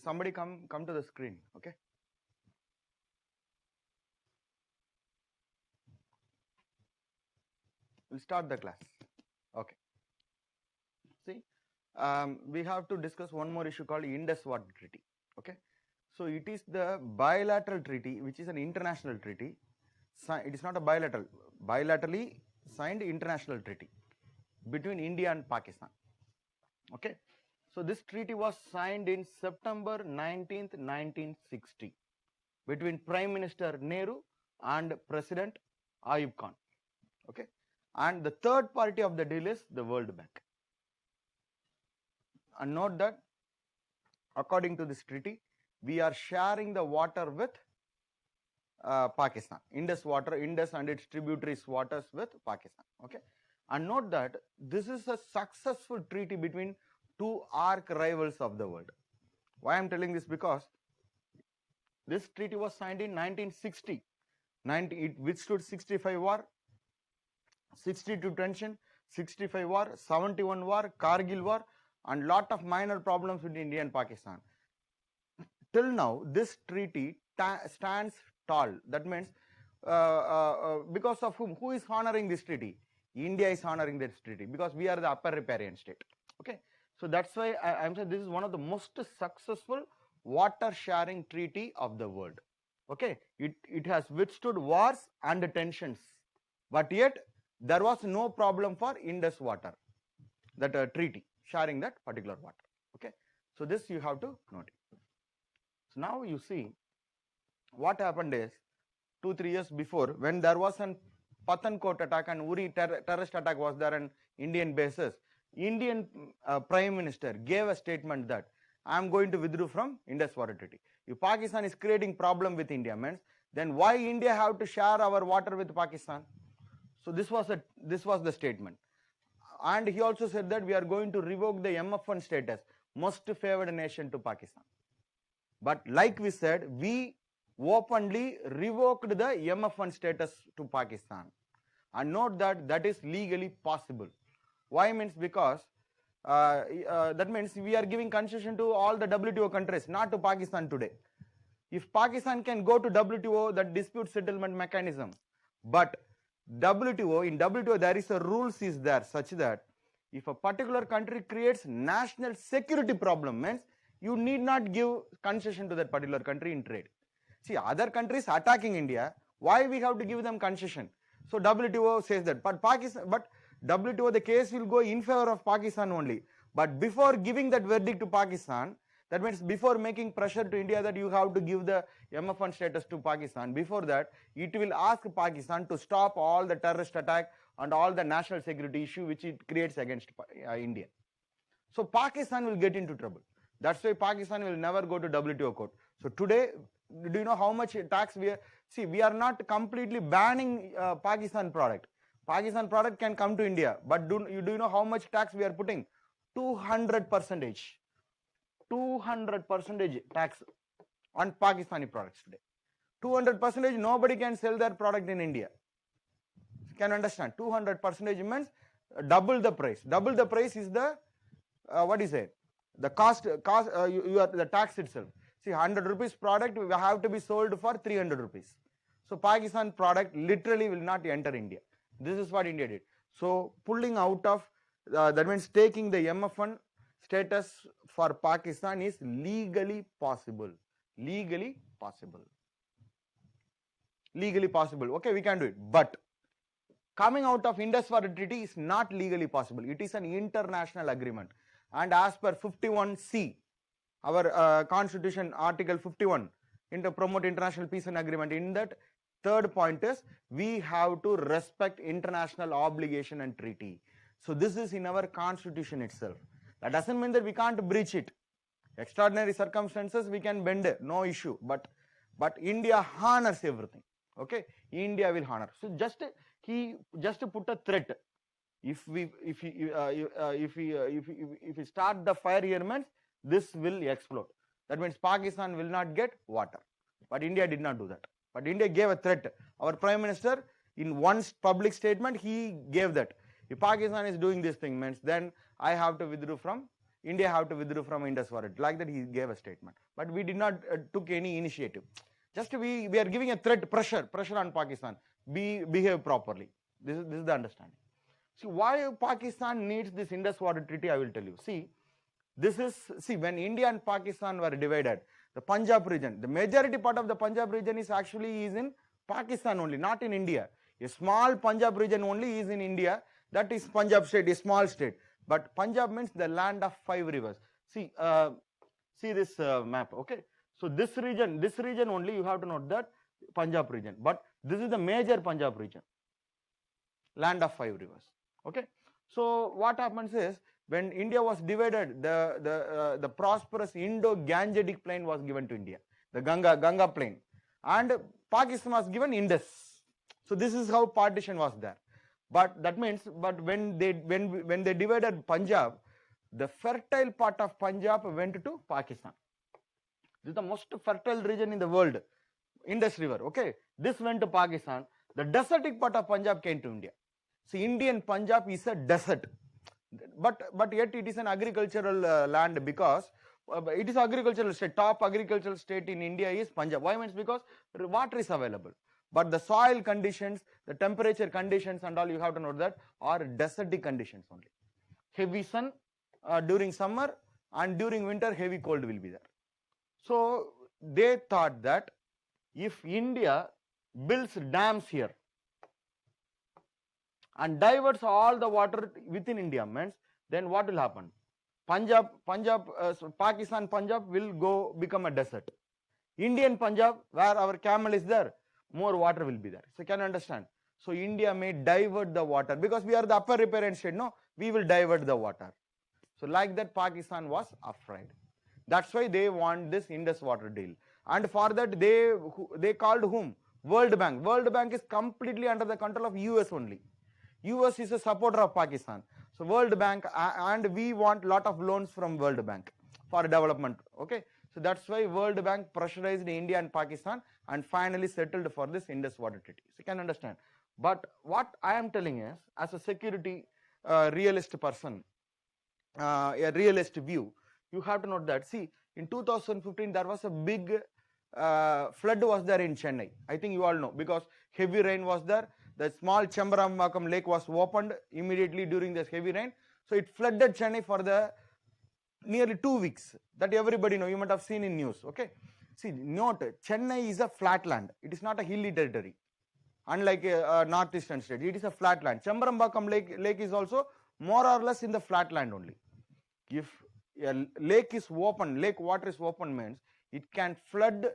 Somebody come to the screen. Okay. We'll start the class. Okay. See, we have to discuss one more issue called Indus Water Treaty. Okay. So it is the bilateral treaty, which is an international treaty. It is not a bilaterally signed international treaty between India and Pakistan. Okay. So this treaty was signed in September 19th, 1960 between Prime Minister Nehru and President Ayub Khan. Okay. And the third party of the deal is the World Bank. And note that according to this treaty, we are sharing the water with Pakistan. Indus and its tributaries waters with Pakistan. Okay. And note that this is a successful treaty between two arch rivals of the world. Why I am telling this? Because this treaty was signed in 1960. It withstood 65 war, 62 tension, 65 war, 71 war, Kargil war, and lot of minor problems with India and Pakistan. Till now, this treaty stands tall. That means because of whom? Who is honoring this treaty? India is honoring this treaty because we are the upper riparian state. Okay. So that's why I am saying this is one of the most successful water sharing treaty of the world. Okay. It has withstood wars and tensions, but yet there was no problem for Indus water, that treaty sharing that particular water. Okay. So this you have to note. So now you see what happened is 2-3 years before, when there was an Pathankot attack and Uri terrorist attack was there on Indian bases, Indian Prime Minister gave a statement that I am going to withdraw from Indus Water Treaty. If Pakistan is creating problem with India, means then why India have to share our water with Pakistan? So this was the statement. And he also said that we are going to revoke the MF1 status, most favored nation to Pakistan. But like we said, we openly revoked the MF1 status to Pakistan. And note that that is legally possible. Why? Means because that means we are giving concession to all the WTO countries, not to Pakistan today. If Pakistan can go to WTO, that dispute settlement mechanism, but in WTO there is a rules is there such that if a particular country creates national security problem, means you need not give concession to that particular country in trade. See, other countries attacking India, why we have to give them concession? So WTO says that, but WTO, the case will go in favor of Pakistan only. But before giving that verdict to Pakistan, that means before making pressure to India that you have to give the MF1 status to Pakistan, before that, it will ask Pakistan to stop all the terrorist attack and all the national security issue which it creates against India. So Pakistan will get into trouble. That's why Pakistan will never go to WTO court. So today, do you know how much tax we are? See, we are not completely banning Pakistan product. Pakistan product can come to India, but do you know how much tax we are putting? 200%. 200% tax on Pakistani products today. 200%, nobody can sell their product in India. Can you understand? 200% means double the price. Double the price is the, what is it? The cost you are the tax itself. See, 100 rupees product will have to be sold for 300 rupees. So Pakistan product literally will not enter India. This is what India did. So pulling out of, that means taking the MF1 status for Pakistan is legally possible. Legally possible. Legally possible. Okay, we can do it. But coming out of Indus Water Treaty is not legally possible. It is an international agreement. And as per 51C, our constitution, article 51, to promote international peace and agreement, in that third point is we have to respect international obligation and treaty. So this is in our constitution itself. That doesn't mean that we can't breach it. Extraordinary circumstances we can bend it, no issue. But India honors everything. Okay, India will honor. So he just put a threat. If we start the fire here, means this will explode. That means Pakistan will not get water. But India did not do that. But India gave a threat. Our Prime Minister, in one public statement, he gave that. If Pakistan is doing this thing, means then I have to withdraw from India have to withdraw from Indus Water. Like that he gave a statement. But we did not took any initiative. Just we are giving a threat, pressure on Pakistan. Behave properly. This is the understanding. See, why Pakistan needs this Indus Water Treaty, I will tell you. See, when India and Pakistan were divided, the Punjab region, the majority part of the Punjab region is in Pakistan only, not in India. A small Punjab region only is in India. That is Punjab state, a small state. But Punjab means the land of 5 rivers. See this map, okay? So this region only you have to note that Punjab region. But this is the major Punjab region, land of 5 rivers, okay? So what happens is, when India was divided, the prosperous Indo-Gangetic plain was given to India, the Ganga plain, and Pakistan was given Indus. So this is how partition was there. But that means, when they divided Punjab, the fertile part of Punjab went to Pakistan. This is the most fertile region in the world, Indus River. Okay, this went to Pakistan. The desertic part of Punjab came to India. See, Indian Punjab is a desert, but yet it is an agricultural land, because it is agricultural state. Top agricultural state in India is Punjab. Why? Means because water is available. But the soil conditions, the temperature conditions and all, you have to note that, are desertic conditions only. Heavy sun during summer, and during winter heavy cold will be there. So they thought that if India builds dams here and diverts all the water within India, means then what will happen? Pakistan Punjab will become a desert. Indian Punjab, where our camel is there, more water will be there. So can you understand? So India may divert the water, because we are the upper riparian state, no? We will divert the water. So like that Pakistan was afraid. That's why they want this Indus Water Deal. And for that they called whom? World Bank. World Bank is completely under the control of US only. US is a supporter of Pakistan. So World Bank, and we want lot of loans from World Bank for development. Okay. So that's why World Bank pressurized India and Pakistan and finally settled for this Indus Water Treaty. So you can understand. But what I am telling is, as a security realist person, a realist view, you have to note that, see, in 2015 there was a big flood was there in Chennai. I think you all know, because heavy rain was there. The small Chembarambakkam lake was opened immediately during this heavy rain. So it flooded Chennai for the nearly 2 weeks. That everybody know, you might have seen in news. Okay. See, note, Chennai is a flat land. It is not a hilly territory. Unlike a northeastern state, it is a flat land. Chembarambakkam lake is also more or less in the flat land only. If a lake is open, lake water is open, means it can flood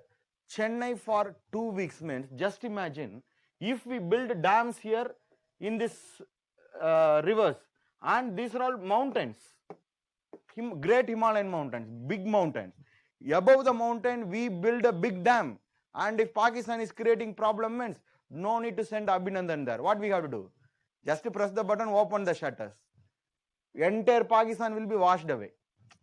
Chennai for 2 weeks, means just imagine if we build dams here in this rivers, and these are all mountains, great Himalayan mountains, big mountains. Above the mountain we build a big dam, and if Pakistan is creating problem, means no need to send Abhinandan there. What we have to do? Just to press the button, open the shutters. Entire Pakistan will be washed away.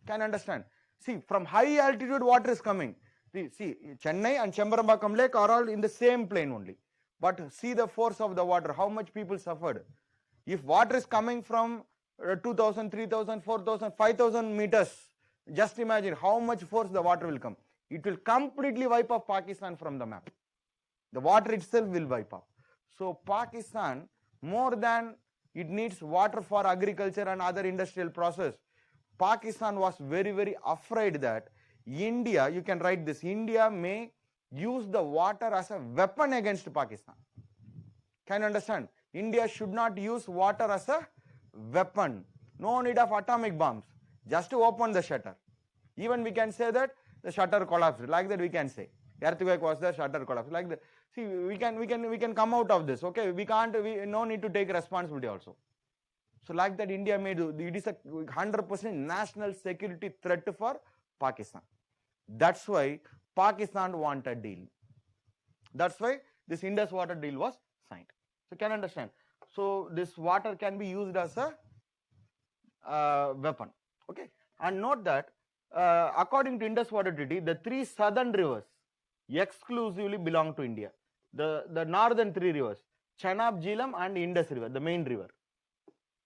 Can you understand? See, from high altitude water is coming. See, Chennai and Chembarambakkam lake are all in the same plane only. But see the force of the water, how much people suffered. If water is coming from 2,000, 3,000, 4,000, 5,000 meters, just imagine how much force the water will come. It will completely wipe off Pakistan from the map. The water itself will wipe off. So Pakistan, more than it needs water for agriculture and other industrial process, Pakistan was very, very afraid that India, you can write this, India may use the water as a weapon against Pakistan. Can you understand? India should not use water as a weapon. No need of atomic bombs. Just to open the shutter. Even we can say that the shutter collapsed. Like that we can say. Earthquake was there, shutter collapsed. Like that. See, we can come out of this. Okay, no need to take responsibility also. So like that India may do. It is a 100% national security threat for Pakistan. That's why Pakistan want a deal. That's why this Indus Water Deal was signed. So can you understand? So this water can be used as a weapon. Okay. And note that according to Indus Water Treaty, the 3 southern rivers exclusively belong to India. The northern 3 rivers, Chenab, Jhelum and Indus River, the main river,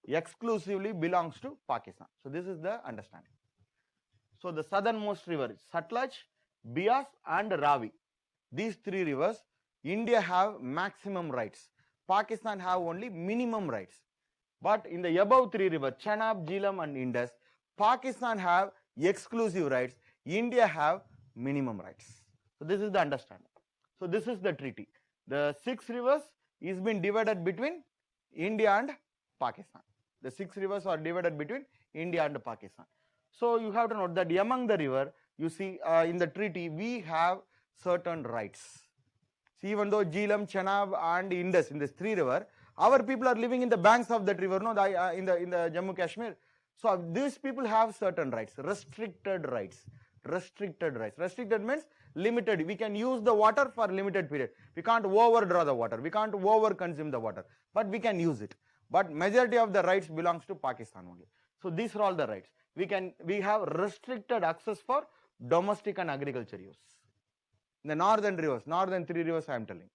exclusively belongs to Pakistan. So this is the understanding. So the southernmost river is Satluj, Beas and Ravi. These three rivers, India have maximum rights. Pakistan have only minimum rights. But in the above three rivers, Chenab, Jhelum and Indus, Pakistan have exclusive rights. India have minimum rights. So this is the understanding. So this is the treaty. The 6 rivers is been divided between India and Pakistan. The 6 rivers are divided between India and Pakistan. So you have to note that among the river, you see in the treaty, we have certain rights. See, even though Jhelum, Chenab and Indus, in these 3 rivers, our people are living in the banks of that river, no, in the Jammu Kashmir. So these people have certain rights, restricted rights. Restricted rights. Restricted means limited. We can use the water for limited period. We can't overdraw the water. We can't over consume the water, but we can use it. But majority of the rights belongs to Pakistan only. So these are all the rights. We have restricted access for domestic and agriculture use. In the northern rivers, northern 3 rivers I am telling.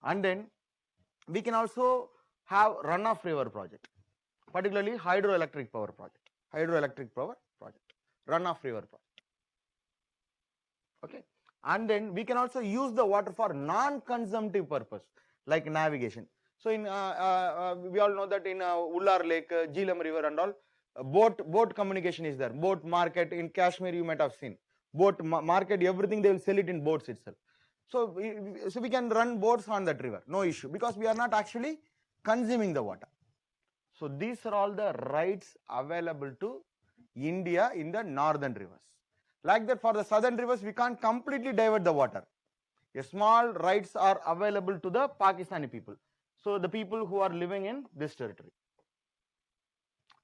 And then we can also have runoff river project, particularly hydroelectric power project. Hydroelectric power project, runoff river project. Okay, and then we can also use the water for non-consumptive purpose like navigation. So in we all know that in Ullar Lake, Jhelum River and all, boat communication is there. Boat market in Kashmir you might have seen. Boat market, everything they will sell it in boats itself. So we can run boats on that river, no issue, because we are not actually consuming the water. So these are all the rights available to India in the northern rivers. Like that, for the southern rivers, we can't completely divert the water. A small rights are available to the Pakistani people. So the people who are living in this territory.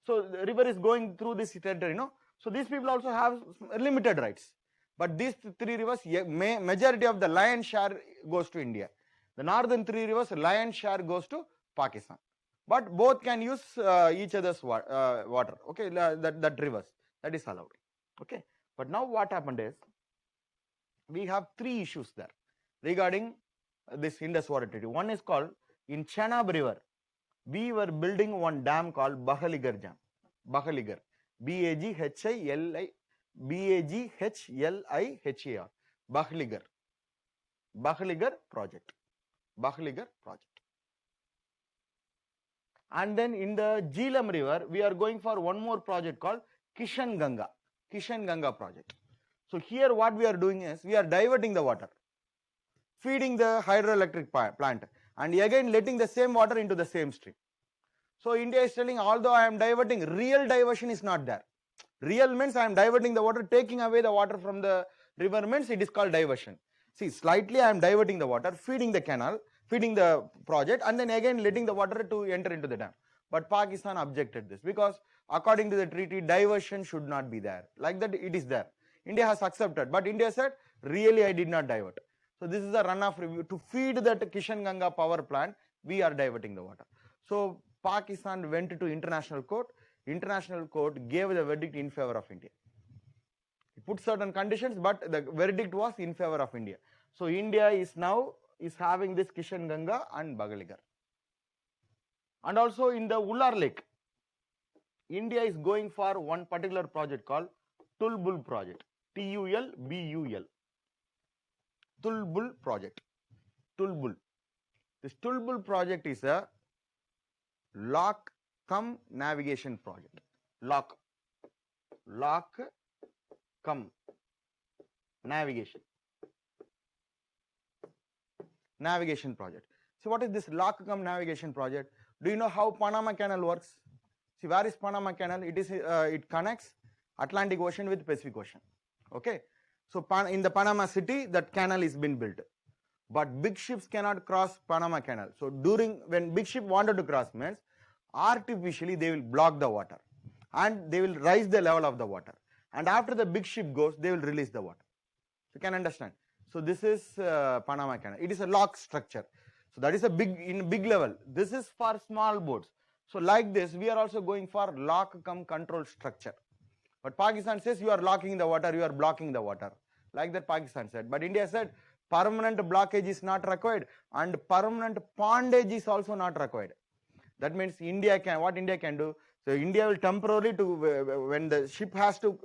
So the river is going through this territory, no? So these people also have limited rights. But these 3 rivers, majority of the lion's share goes to India. The northern 3 rivers, lion's share goes to Pakistan. But both can use each other's water. Okay, that rivers, that is allowed. Okay. But now what happened is, we have 3 issues there regarding this Indus Water Treaty. One is called, in Chenab River, we were building one dam called Bahaligar Dam. Bahaligar. Baghligar. Bahaligar. Bahaligar project. Bahaligar project. And then in the Jhelum River, we are going for one more project called Kishan Ganga. Kishan Ganga project. So here what we are doing is, we are diverting the water, feeding the hydroelectric plant, and again letting the same water into the same stream. So India is telling, although I am diverting, real diversion is not there. Real means I am diverting the water, taking away the water from the river means it is called diversion. See, slightly I am diverting the water, feeding the canal, feeding the project, and then again letting the water to enter into the dam. But Pakistan objected this, because according to the treaty, diversion should not be there. Like that it is there. India has accepted, but India said, really I did not divert. So this is a runoff review. To feed that Kishan Ganga power plant, we are diverting the water. So Pakistan went to international court. International court gave the verdict in favor of India. It put certain conditions, but the verdict was in favor of India. So India is now having this Kishan Ganga and Bahaligar. And also in the Ullar Lake, India is going for one particular project called Tulbul project. Tulbul. Tulbul project. Tulbul. This Tulbul project is a lock cum navigation project. Lock cum navigation project. So what is this lock cum navigation project? Do you know how Panama Canal works? See, where is Panama Canal? It connects Atlantic Ocean with Pacific Ocean. Okay. So in the Panama City, that canal is been built. But big ships cannot cross Panama Canal. So when big ship wanted to cross means, artificially they will block the water and they will rise the level of the water. And after the big ship goes, they will release the water. You can understand. So this is Panama Canal. It is a lock structure. So that is in big level. This is for small boats. So like this, we are also going for lock cum control structure. But Pakistan says, you are locking the water, you are blocking the water. Like that Pakistan said. But India said, permanent blockage is not required and permanent pondage is also not required. That means what India can do, so India will temporarily when the ship has to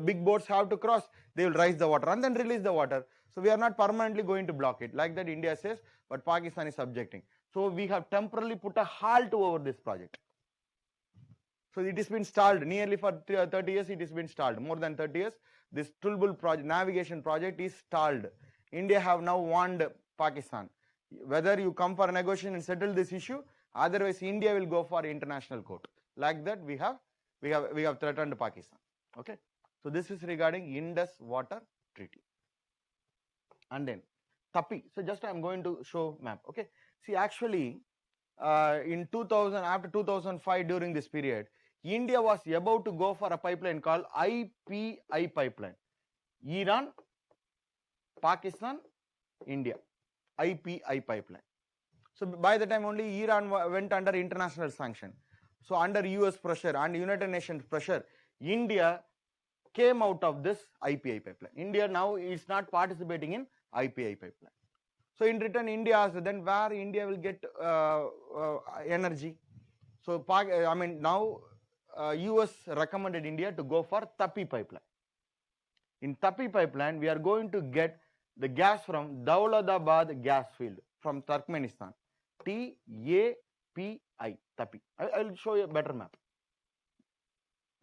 big boats have to cross, they will rise the water and then release the water. So we are not permanently going to block it. Like that India says, but Pakistan is objecting. So we have temporarily put a halt over this project. So it has been stalled nearly for 30 years. It has been stalled more than 30 years. This Tulbul project, navigation project, is stalled. India have now warned Pakistan, whether you come for a negotiation and settle this issue, otherwise India will go for international court. Like that we have threatened Pakistan. Okay. So this is regarding Indus Water Treaty. And then Tapi. So just I am going to show map. Okay. See, actually in 2000, after 2005, during this period, India was about to go for a pipeline called IPI pipeline. Iran, Pakistan, India. IPI pipeline. So by the time only Iran went under international sanction. So under US pressure and United Nations pressure, India came out of this IPI pipeline. India now is not participating in IPI pipeline. So in return, India asked then where India will get energy. So now US recommended India to go for Tapi pipeline. In Tapi pipeline, we are going to get the gas from Dauladabad gas field from Turkmenistan. TAPI, Tapi. I will show you a better map.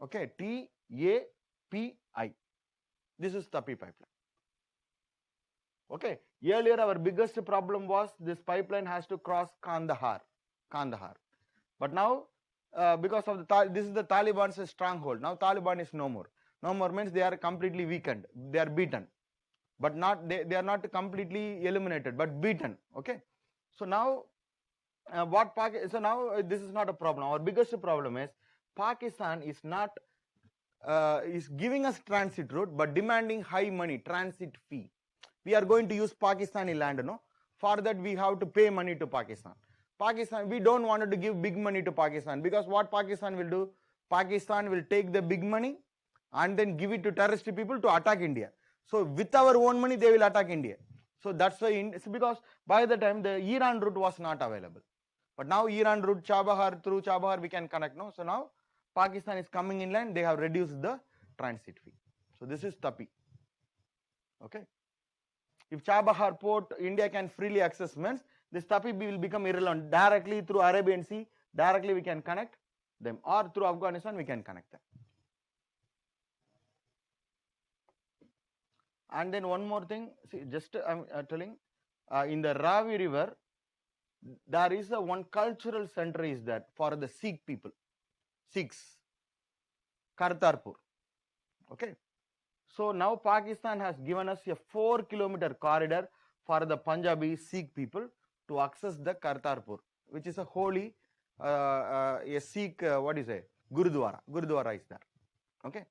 Okay, TAPI. This is Tapi pipeline. Okay, earlier our biggest problem was this pipeline has to cross Kandahar. But now, because of this is the Taliban's stronghold. Now Taliban is no more. No more means they are completely weakened. They are beaten. But not they are not completely eliminated, but beaten. Okay. So now so now this is not a problem. Our biggest problem is Pakistan is not is giving us transit route but demanding high money transit fee. We are going to use Pakistani land, no? For that we have to pay money to Pakistan. We don't want to give big money to Pakistan, because what Pakistan will do? Pakistan will take the big money and then give it to terrorist people to attack India. So with our own money they will attack India. So that's why because by the time the Iran route was not available. But now Iran route through Chabahar we can connect, no? So now Pakistan is coming inland, they have reduced the transit fee. So this is Tapi. Okay. If Chabahar port India can freely access means this Tapi will become irrelevant. Directly through Arabian Sea, directly we can connect them, or through Afghanistan we can connect them. And then one more thing, see, just I'm telling, in the Ravi river, there is one cultural center is that for the Sikh people, Sikhs, Kartarpur. Okay. So now Pakistan has given us a 4-kilometer corridor for the Punjabi Sikh people to access the Kartarpur, which is a holy, a Sikh, Gurudwara. Gurudwara is there. Okay.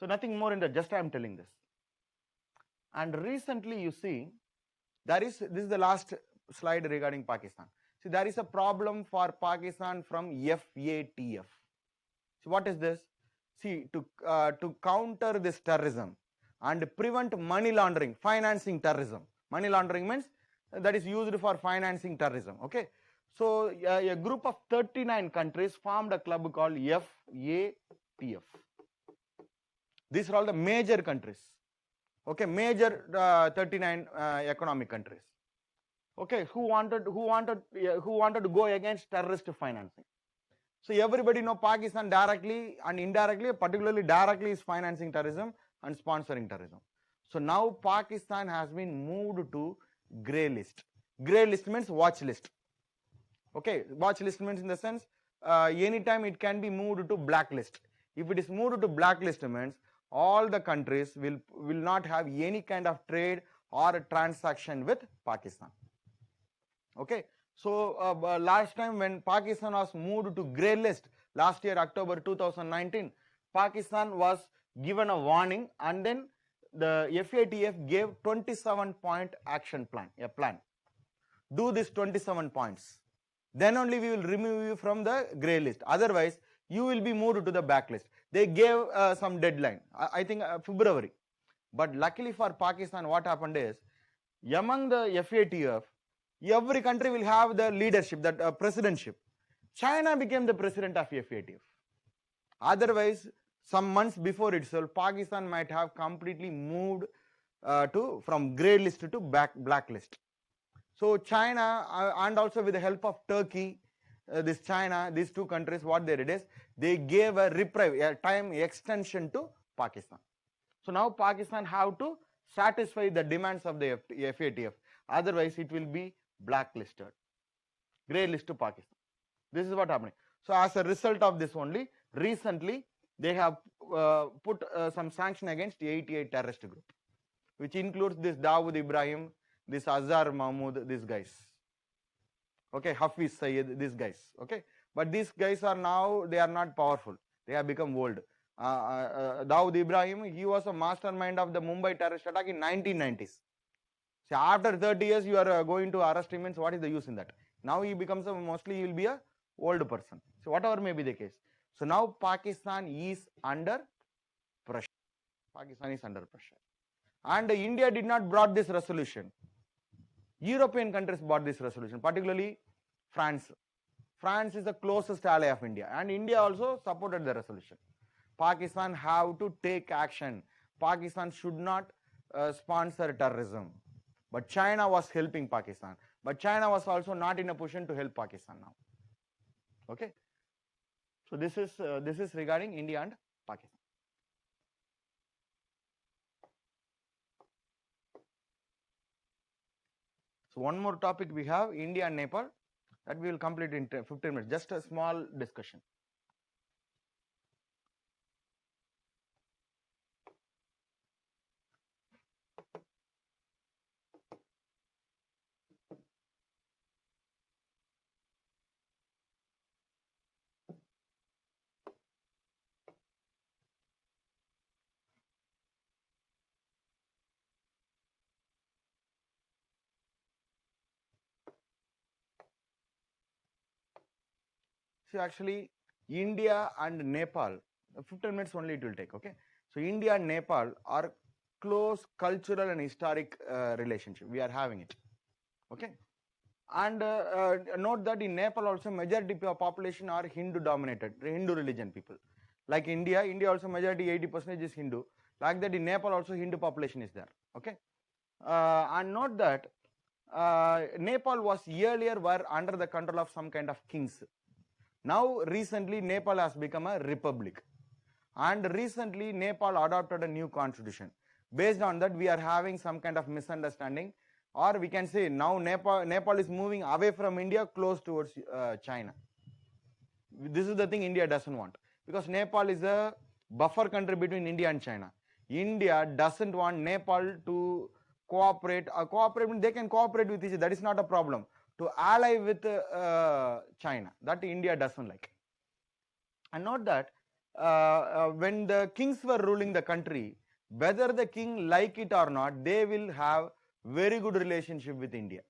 So nothing more in that, just I am telling this. And recently you see, this is the last slide regarding Pakistan. See, there is a problem for Pakistan from FATF. So what is this? See, to counter this terrorism and prevent money laundering, financing terrorism. Money laundering means that is used for financing terrorism. Okay. So a group of 39 countries formed a club called FATF. These are all the major countries. Okay, major 39 economic countries. Okay, who wanted to go against terrorist financing. So everybody know Pakistan directly and indirectly, particularly directly, is financing terrorism and sponsoring terrorism. So now Pakistan has been moved to grey list. Grey list means watch list. Okay, watch list means in the sense anytime it can be moved to blacklist. If it is moved to blacklist means all the countries will not have any kind of trade or transaction with Pakistan. Okay. So last time when Pakistan was moved to grey list, last year October 2019, Pakistan was given a warning, and then the FATF gave 27-point action plan, a plan. Do this 27 points. Then only we will remove you from the grey list. Otherwise, you will be moved to the blacklist. They gave some deadline, I think February. But luckily for Pakistan, what happened is, among the FATF, every country will have the leadership, that presidentship. China became the president of FATF. Otherwise, some months before itself, Pakistan might have completely moved from grey list to black list. So China and also with the help of Turkey, this China, these two countries, what they did is they gave a reprieve, a time extension to Pakistan. So now Pakistan have to satisfy the demands of the FATF. Otherwise, it will be blacklisted, grey list to Pakistan. This is what happening. So as a result of this only, recently they have put some sanction against 88 terrorist group, which includes this Dawood Ibrahim, this Azhar Mahmoud, these guys. Okay, Hafiz Sayyid, these guys. Okay, but these guys are now, they are not powerful. They have become old. Dawood Ibrahim, he was a mastermind of the Mumbai terrorist attack in 1990s. So after 30 years, you are going to arrest him, means what is the use in that? Now he becomes mostly he will be a old person. So whatever may be the case. So now Pakistan is under pressure. Pakistan is under pressure. And India did not brought this resolution. European countries brought this resolution, particularly France. France is the closest ally of India, and India also supported the resolution. Pakistan have to take action. Pakistan should not sponsor terrorism. But China was helping Pakistan. But China was also not in a position to help Pakistan now. Okay. So this is regarding India and Pakistan. So one more topic we have, India and Nepal, that we will complete in 15 minutes. Just a small discussion. So actually, India and Nepal, 15 minutes only it will take, okay? So India and Nepal are close cultural and historic relationship. We are having it, okay? And note that in Nepal also majority of population are Hindu dominated, Hindu religion people. Like India also majority 80% is Hindu. Like that in Nepal also Hindu population is there, okay? And note that Nepal was earlier were under the control of some kind of kings. Now recently Nepal has become a republic, and recently Nepal adopted a new constitution. Based on that, we are having some kind of misunderstanding, or we can say now Nepal is moving away from India close towards China. This is the thing India doesn't want, because Nepal is a buffer country between India and China. India doesn't want Nepal to cooperate. They can cooperate with each other, that is not a problem. To ally with China, that India doesn't like. And note that when the kings were ruling the country, whether the king like it or not, they will have very good relationship with India,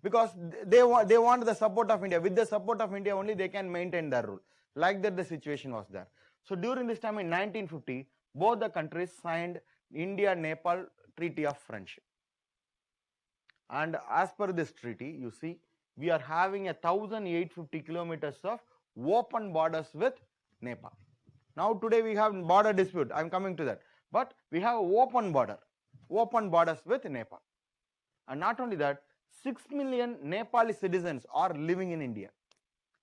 because they want the support of India. With the support of India only they can maintain their rule. Like that the situation was there. So during this time in 1950, both the countries signed India-Nepal Treaty of Friendship. And as per this treaty, you see, we are having 1,850 kilometers of open borders with Nepal. Now today we have border dispute, I am coming to that. But we have open borders with Nepal. And not only that, 6 million Nepali citizens are living in India.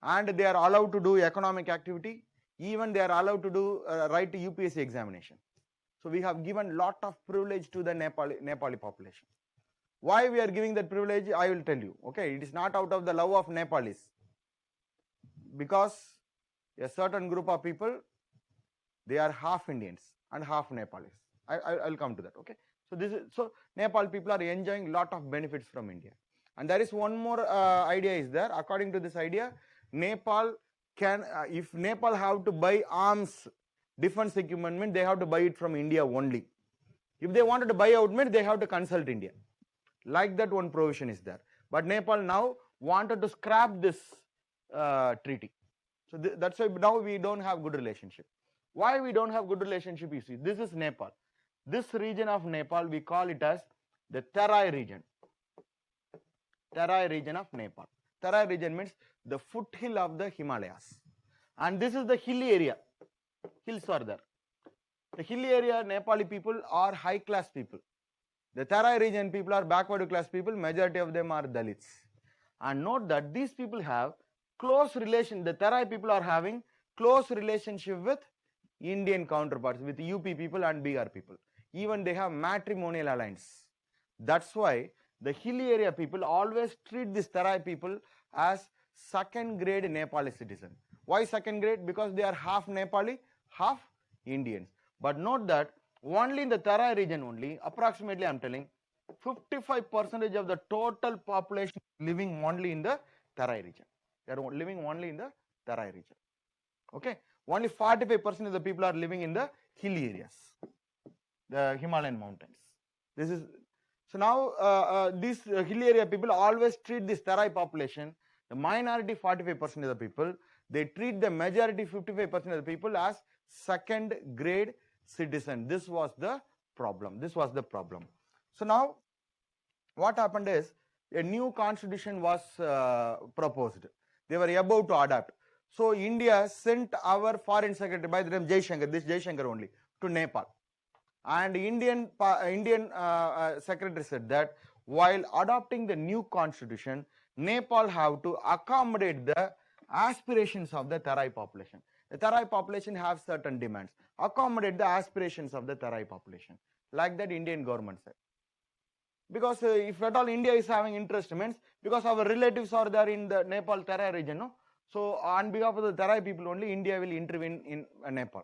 And they are allowed to do economic activity, even they are allowed to do write to UPSC examination. So we have given lot of privilege to the Nepali population. Why we are giving that privilege, I will tell you. Okay, it is not out of the love of Nepalis, because a certain group of people, they are half Indians and half Nepalis. I will come to that. Okay, so Nepal people are enjoying lot of benefits from India. And there is one more idea is there. According to this idea, Nepal can, if Nepal have to buy arms, defense equipment, they have to buy it from India only. If they wanted to buy out, they have to consult India. Like that one provision is there. But Nepal now wanted to scrap this treaty. So that's why now we don't have good relationship. Why we don't have good relationship, you see, this is Nepal. This region of Nepal, we call it as the Terai region. Terai region of Nepal. Terai region means the foothill of the Himalayas. And this is the hilly area. Hills are there. The hilly area Nepali people are high class people. The Terai region people are backward class people, majority of them are Dalits. And note that these people have close relation, the Terai people are having close relationship with Indian counterparts, with UP people and Bihar people. Even they have matrimonial alliance. That's why the hilly area people always treat these Terai people as second grade Nepali citizen. Why second grade? Because they are half Nepali, half Indians. But note that only in the Terai region only, approximately I'm telling, 55% of the total population living only in the Terai region. They are living only in the Terai region. Okay, only 45% of the people are living in the hilly areas, the Himalayan mountains. This is so now these hilly area people always treat this Terai population, the minority 45% of the people, they treat the majority 55% of the people as second grade citizen. This was the problem. This was the problem. So now what happened is a new constitution was proposed. They were about to adopt. So India sent our foreign secretary, by the name Jaishankar, this Jaishankar only, to Nepal. And Indian secretary said that while adopting the new constitution, Nepal have to accommodate the aspirations of the Terai population. The Terai population have certain demands. Accommodate the aspirations of the Terai population. Like that Indian government said. Because if at all India is having interest, means because our relatives are there in the Nepal Terai region, no? So on behalf of the Terai people only, India will intervene in Nepal.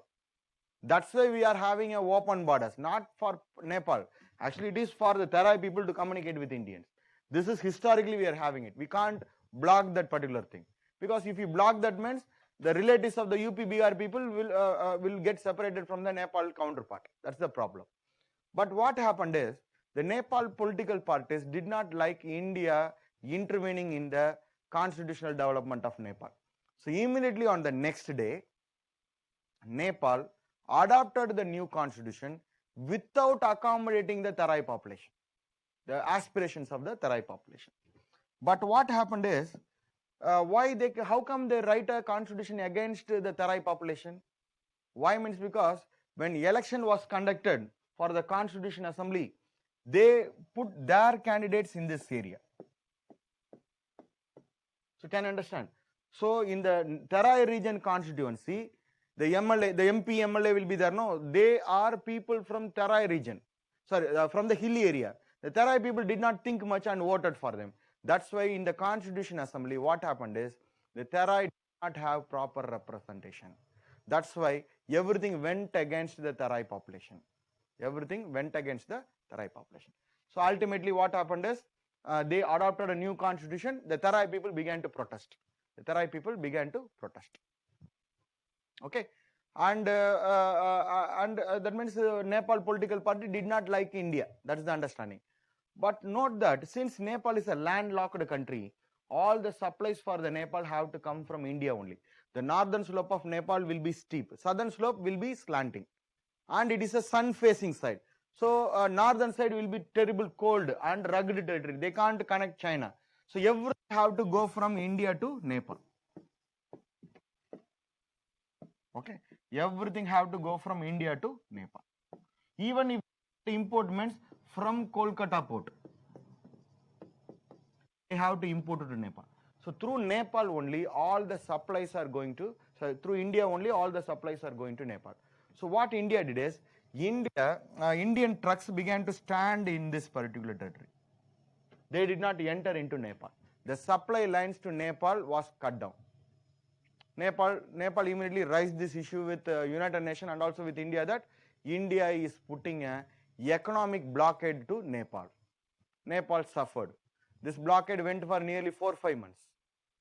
That's why we are having a open borders, not for Nepal. Actually, it is for the Terai people to communicate with Indians. This is historically we are having it. We can't block that particular thing. Because if you block that, means the relatives of the UP Bihar people will get separated from the Nepal counterpart. That's the problem. But what happened is, the Nepal political parties did not like India intervening in the constitutional development of Nepal. So immediately on the next day, Nepal adopted the new constitution without accommodating the Terai population, the aspirations of the Terai population. But what happened is, how come they write a constitution against the Terai population? Why means because when election was conducted for the Constitution Assembly, they put their candidates in this area. So can you understand? So in the Terai region constituency, the MLA, the MP MLA will be there. No, they are people from Terai region. Sorry, from the hilly area. The Terai people did not think much and voted for them. That's why in the Constitution Assembly, what happened is the Terai did not have proper representation. That's why everything went against the Terai population. Everything went against the Terai population. So ultimately what happened is they adopted a new constitution. The Terai people began to protest. The Terai people began to protest. Okay, and that means Nepal political party did not like India. That is the understanding. But note that since Nepal is a landlocked country, all the supplies for the Nepal have to come from India only. The northern slope of Nepal will be steep, southern slope will be slanting, and it is a sun-facing side. So northern side will be terrible cold and rugged territory. They can't connect China. So everything have to go from India to Nepal. Okay, everything have to go from India to Nepal. Even if import means from Kolkata port, they have to import it to Nepal. So through Nepal only all the supplies are going to, through India only all the supplies are going to Nepal. So what India did is, Indian trucks began to stand in this particular territory. They did not enter into Nepal. The supply lines to Nepal was cut down. Nepal immediately raised this issue with United Nations and also with India, that India is putting an economic blockade to Nepal. Nepal suffered. This blockade went for nearly 4-5 months.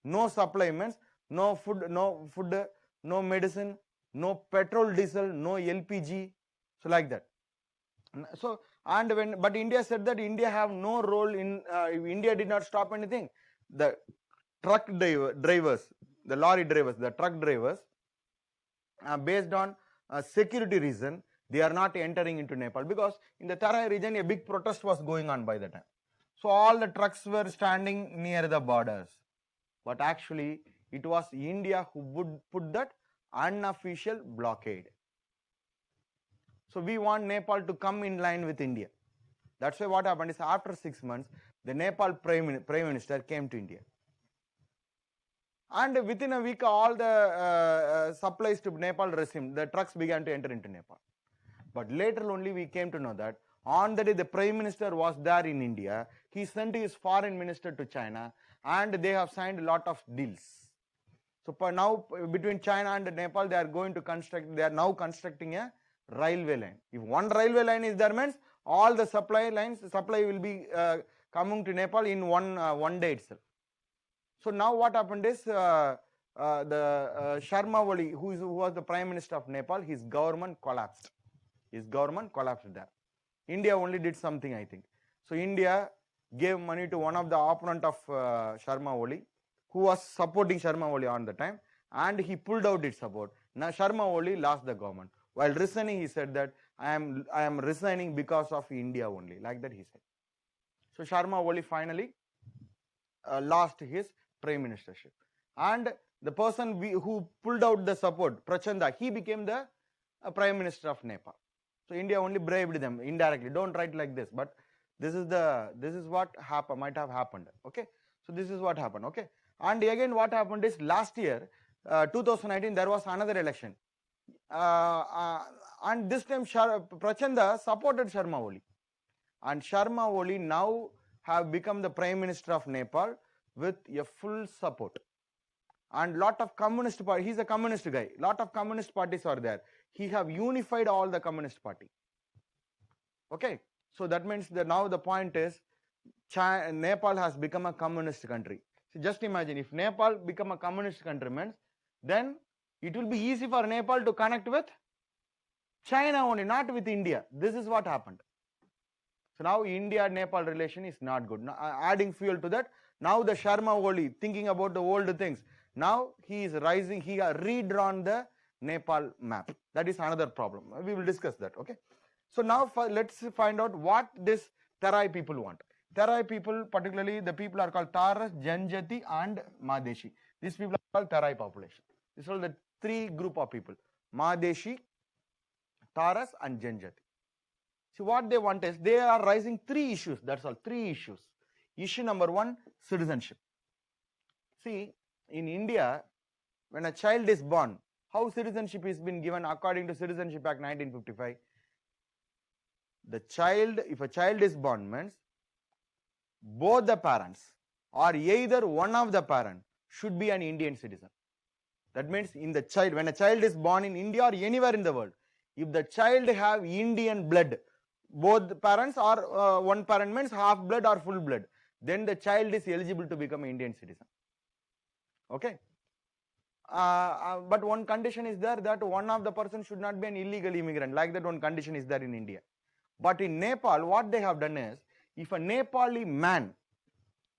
No supply means no food, no medicine, no petrol, diesel, no LPG, so like that. So but India said that India have no role in. India did not stop anything. The truck drivers, the lorry drivers, the truck drivers, based on security reason, they are not entering into Nepal, because in the Terai region a big protest was going on by the time. So all the trucks were standing near the borders. But actually it was India who would put that unofficial blockade. So we want Nepal to come in line with India. That's why what happened is after 6 months, the Nepal Prime Minister came to India. And within a week, all the supplies to Nepal resumed. The trucks began to enter into Nepal. But later only we came to know that on the day the Prime Minister was there in India, he sent his foreign minister to China and they have signed a lot of deals. So now between China and Nepal, they are now constructing a railway line. If one railway line is there, means all the supply will be coming to Nepal in one day itself. So now what happened is the Sharma Oli, who was the Prime Minister of Nepal, his government collapsed. His government collapsed there. India only did something, I think. So India gave money to one of the opponent of Sharma Oli, who was supporting Sharma Oli on the time, and he pulled out its support. Now Sharma Oli lost the government. While resigning, he said that I am resigning because of India only. Like that he said. So Sharma Oli finally lost his prime ministership. And the person who pulled out the support, Prachanda, he became the prime minister of Nepal. So India only bribed them indirectly. Don't write like this, but this is what might have happened. Okay, so this is what happened. Okay, and again what happened is last year, 2019, there was another election, and this time Prachanda supported Sharma Oli, and Sharma Oli now have become the prime minister of Nepal with a full support. And lot of communist party, he's a communist guy, lot of communist parties are there. He have unified all the communist party. Okay, so that means that now the point is Nepal has become a communist country. So just imagine if Nepal become a communist country, means then it will be easy for Nepal to connect with China only, not with India. This is what happened. So now India-Nepal relation is not good. Now, adding fuel to that, now the Sharma Oli thinking about the old things. Now he is rising, he has redrawn the Nepal map. That is another problem. We will discuss that. Okay. So now let's find out what this Tarai people want. Tarai people, particularly the people are called Taras, Janjati and Madeshi. These people are called Tarai population. These are the three group of people. Madeshi, Taras and Janjati. See what they want is, they are raising three issues. That's all, three issues. Issue number one, citizenship. See, in India, when a child is born, how citizenship is been given according to Citizenship Act 1955? If a child is born, means both the parents or either one of the parents should be an Indian citizen. That means when a child is born in India or anywhere in the world, if the child have Indian blood, both the parents or one parent means half blood or full blood, then the child is eligible to become an Indian citizen. Okay. But one condition is there, that one of the person should not be an illegal immigrant. Like that one condition is there in India. But in Nepal, what they have done is, if a Nepali man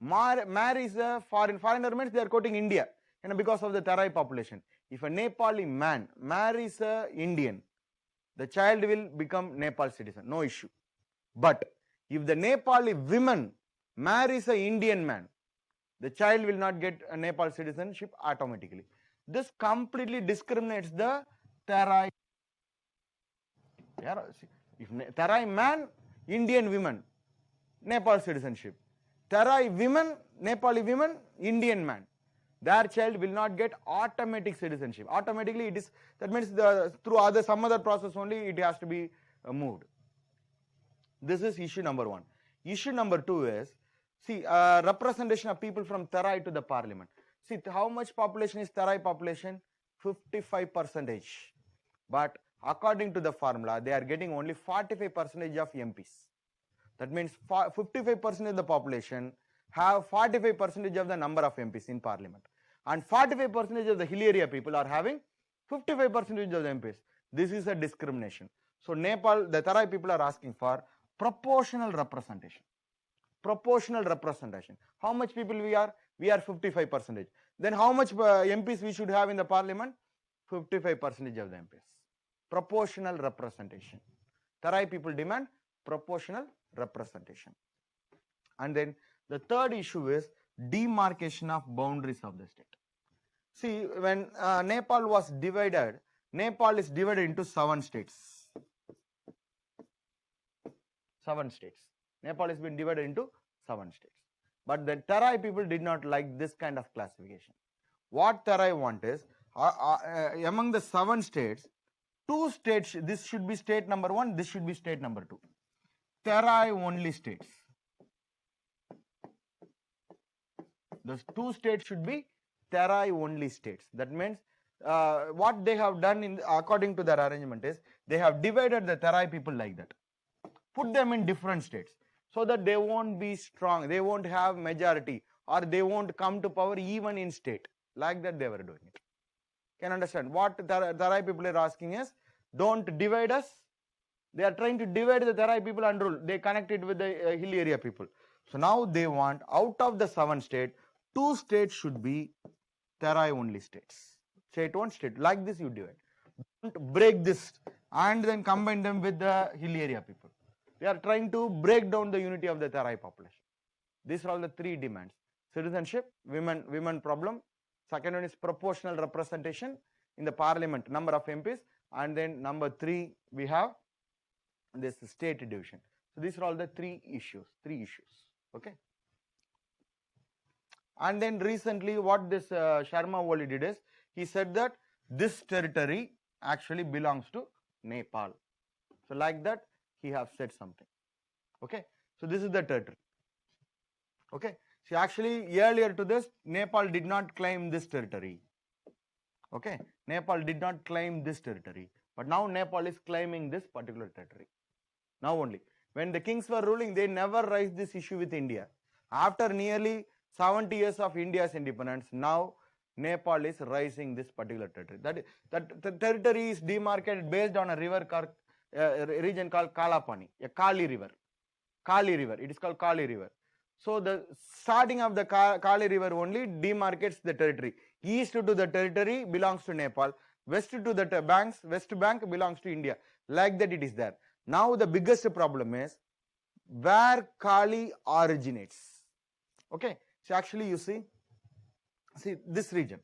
marries a foreigner means they are quoting India, because of the Tarai population. If a Nepali man marries a Indian, the child will become Nepal citizen, no issue. But if the Nepali woman marries a Indian man, the child will not get a Nepal citizenship automatically. This completely discriminates the Tarai. If Tarai man, Indian women, Nepal citizenship. Tarai women, Nepali women, Indian man. Their child will not get automatic citizenship. Automatically it is, that means through some other process only it has to be moved. This is issue number one. Issue number two is, see, representation of people from Tarai to the parliament. See, how much population is Tarai population? 55%. But according to the formula, they are getting only 45% of MPs. That means 55% of the population have 45% of the number of MPs in parliament. And 45% of the hill area people are having 55% of the MPs. This is a discrimination. So Nepal, the Tarai people are asking for proportional representation. Proportional representation. How much people we are? We are 55%. Then how much MPs we should have in the parliament? 55% of the MPs. Proportional representation. Tarai people demand proportional representation. And then the third issue is demarcation of boundaries of the state. See, when Nepal was divided, Nepal is divided into 7 states. 7 states. Nepal has been divided into 7 states. But the Terai people did not like this kind of classification. What Terai want is, among the 7 states, 2 states, this should be state number 1, this should be state number 2. Terai only states. The 2 states should be Terai only states. That means what they have done according to their arrangement is, they have divided the Terai people like that. Put them in different states so that they won't be strong, they won't have majority, or they won't come to power even in state. Like that they were doing it. Can understand? What Terai people are asking is, don't divide us. They are trying to divide the Terai people and rule. They connect it with the hill area people. So now they want, out of the 7 states, 2 states should be Terai only states. State 1, state. Like this you divide. Don't break this and then combine them with the hill area people. They are trying to break down the unity of the Terai population. These are all the 3 demands. Citizenship, women problem. Second one is proportional representation in the parliament, number of MPs. And then number 3, we have this state division. So these are all the 3 issues. Okay. And then recently what this Sharma Oli did is, he said that this territory actually belongs to Nepal. So like that he have said something. Okay. So this is the territory. Okay. See, actually earlier to this, Nepal did not claim this territory. Okay. Nepal did not claim this territory. But now Nepal is claiming this particular territory. Now only. When the kings were ruling, they never raised this issue with India. After nearly 70 years of India's independence, now Nepal is raising this particular territory. That the territory is demarcated based on a river called, region called Kalapani, a Kali river. It is called Kali river. So the starting of the Kali river only demarcates the territory. East to the territory belongs to Nepal. West to the west bank belongs to India. Like that it is there. Now the biggest problem is where Kali originates. Okay. So actually you see this region.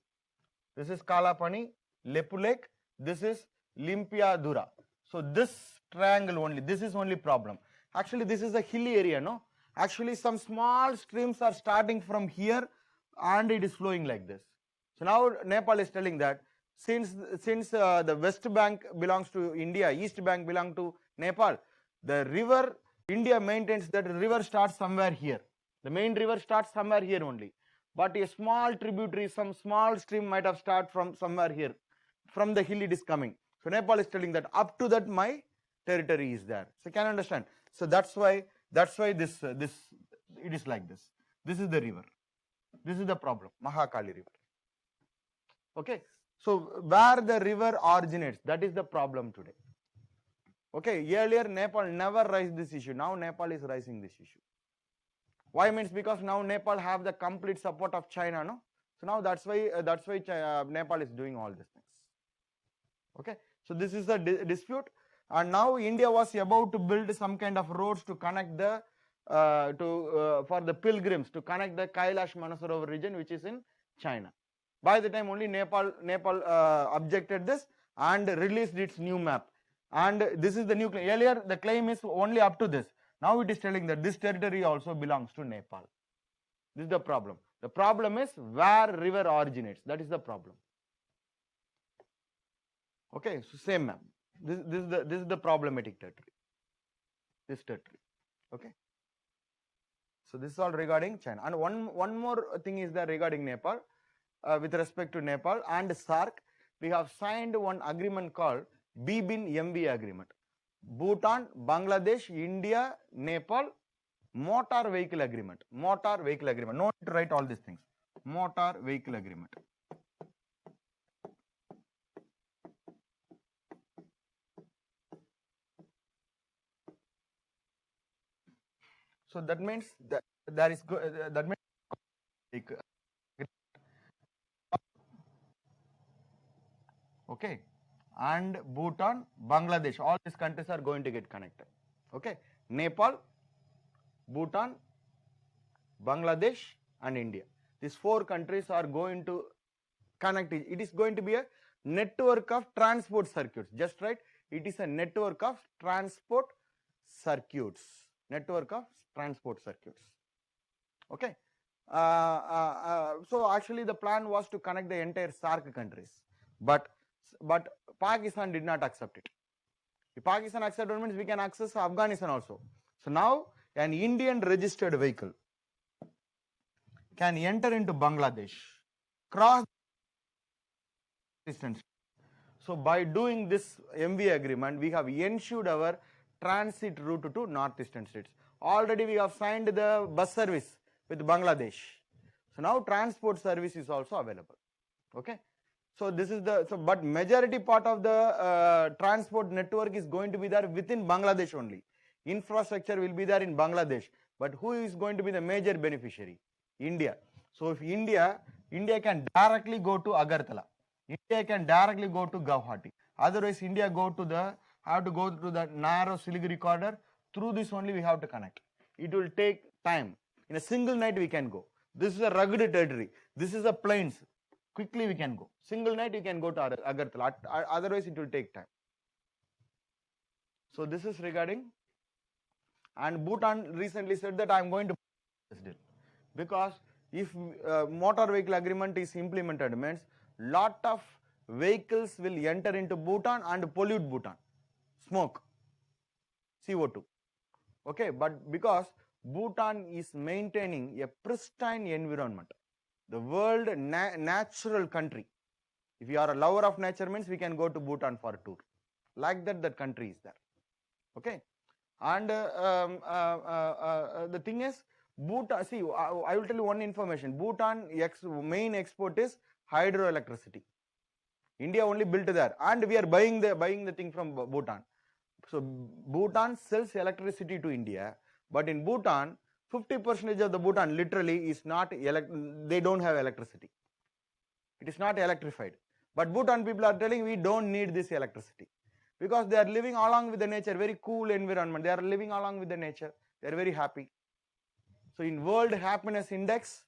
This is Kalapani, Lepu Lake. This is Limpiadura. So this triangle only, this is only problem. Actually this is a hilly area, no? Actually some small streams are starting from here and it is flowing like this. So now Nepal is telling that since the west bank belongs to India, east bank belongs to Nepal, the river, India maintains that the river starts somewhere here. The main river starts somewhere here only. But a small tributary, some small stream might have started from somewhere here. From the hill it is coming. So Nepal is telling that up to that my territory is there. So can you understand? So that's why this it is like this. This is the river. This is the problem, Mahakali river. Okay. So where the river originates, that is the problem today. Okay. Earlier Nepal never raised this issue. Now Nepal is raising this issue. Why means because now Nepal have the complete support of China, no? So now that's why Nepal is doing all these things. Okay. So this is the dispute, and now India was about to build some kind of roads to connect the for the pilgrims to connect the Kailash Manasarovar region, which is in China. By the time only Nepal objected this and released its new map. And this is the new claim. Earlier the claim is only up to this. Now it is telling that this territory also belongs to Nepal. This is the problem. The problem is where river originates. That is the problem. Okay, so same map. This is the problematic territory. This territory. Okay. So this is all regarding China. And one more thing is there regarding Nepal. With respect to Nepal and SAARC, we have signed one agreement called BBIN-MV agreement. Bhutan, Bangladesh, India, Nepal, motor vehicle agreement. Motor vehicle agreement. No need to write all these things. Motor vehicle agreement. So that means that there is that means okay, and Bhutan, Bangladesh, all these countries are going to get connected. Okay, Nepal, Bhutan, Bangladesh and India. These 4 countries are going to connect. It is going to be a network of transport circuits. Just right, it is a network of transport circuits. network of transport circuits. Okay. So actually the plan was to connect the entire SAARC countries, but Pakistan did not accept it. If Pakistan accepted, means we can access Afghanistan also. So now an Indian registered vehicle can enter into Bangladesh, cross distance. So by doing this MV agreement, we have ensured our transit route to northeastern states. Already we have signed the bus service with Bangladesh. So now transport service is also available. Okay. So this is but majority part of the transport network is going to be there within Bangladesh only. Infrastructure will be there in Bangladesh. But who is going to be the major beneficiary? India. So if India can directly go to Agartala. India can directly go to Guwahati. Otherwise, India have to go through the narrow Siliguri corridor. Through this only we have to connect. It will take time. In a single night we can go. This is a rugged territory. This is a plains. Quickly we can go. Single night you can go to Agartala. Otherwise it will take time. So this is regarding. And Bhutan recently said that I am going to this deal, because if motor vehicle agreement is implemented, means lot of vehicles will enter into Bhutan and pollute Bhutan, smoke, CO2. Okay, but because Bhutan is maintaining a pristine environment, the world natural country. If you are a lover of nature, means we can go to Bhutan for a tour. Like that country is there. Okay, and the thing is, Bhutan. See, I will tell you one information. Bhutan main export is hydroelectricity. India only built there, and we are buying the thing from Bhutan. So Bhutan sells electricity to India, but in Bhutan, 50% of the Bhutan literally is not they don't have electricity. It is not electrified. But Bhutan people are telling we don't need this electricity, because they are living along with the nature, very cool environment. They are living along with the nature. They are very happy. So in World Happiness Index,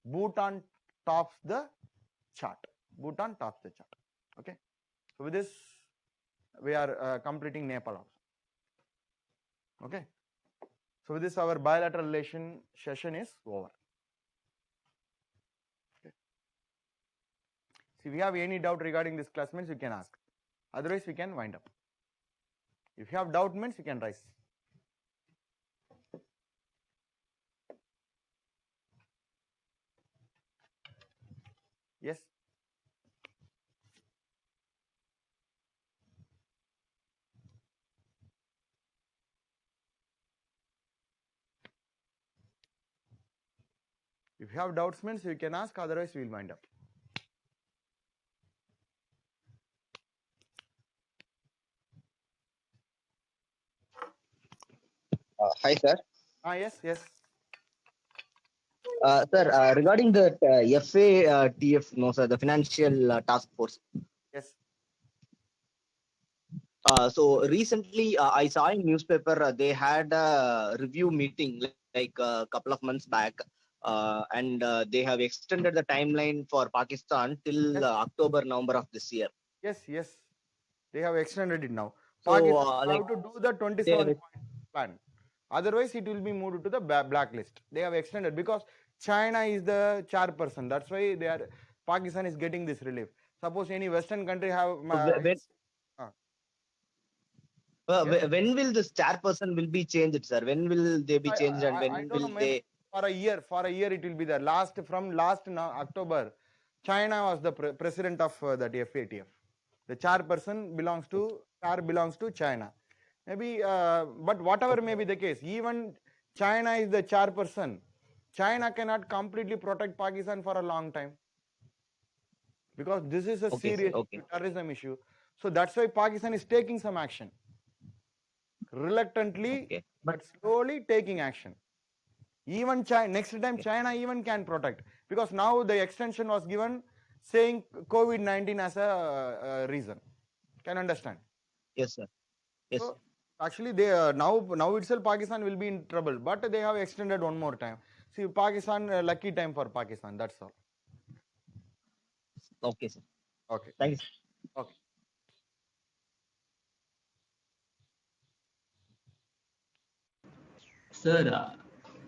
Bhutan tops the chart. Bhutan tops the chart. Okay. So with this, we are completing Nepal also. Okay. So with this, our bilateral relation session is over. Okay. So if you have any doubt regarding this class, means you can ask. Otherwise, we can wind up. If you have doubt, means you can rise. Yes. If you have doubts, means you can ask. Otherwise, we will wind up. Hi, sir. Yes. Sir, regarding the FATF, no, sir, the Financial Task Force. Yes. So recently, I saw in newspaper they had a review meeting like a couple of months back, and they have extended the timeline for Pakistan till Yes. October, November of this year. Yes. They have extended it now. So, Pakistan like have to do the 27-point plan. Otherwise, it will be moved to the blacklist. They have extended because China is the chairperson. That's why Pakistan is getting this relief. Suppose any Western country have. When will this chairperson will be changed, sir? When will they be changed, and when I don't will know. Maybe they? for a year it will be there. From last October, China was the president of that FATF. The chairperson belongs to China. Maybe, but whatever may be the case, even China is the chairperson. China cannot completely protect Pakistan for a long time, because this is a serious terrorism issue. So that's why Pakistan is taking some action, reluctantly, but slowly taking action. Even next time China even can protect, because now the extension was given saying COVID-19 as a reason. Can understand? Yes, sir. Yes. So actually, they now itself Pakistan will be in trouble, but they have extended one more time. See, Pakistan, lucky time for Pakistan. That's all. Okay, sir. Okay. Thank you, sir. Okay. Sir,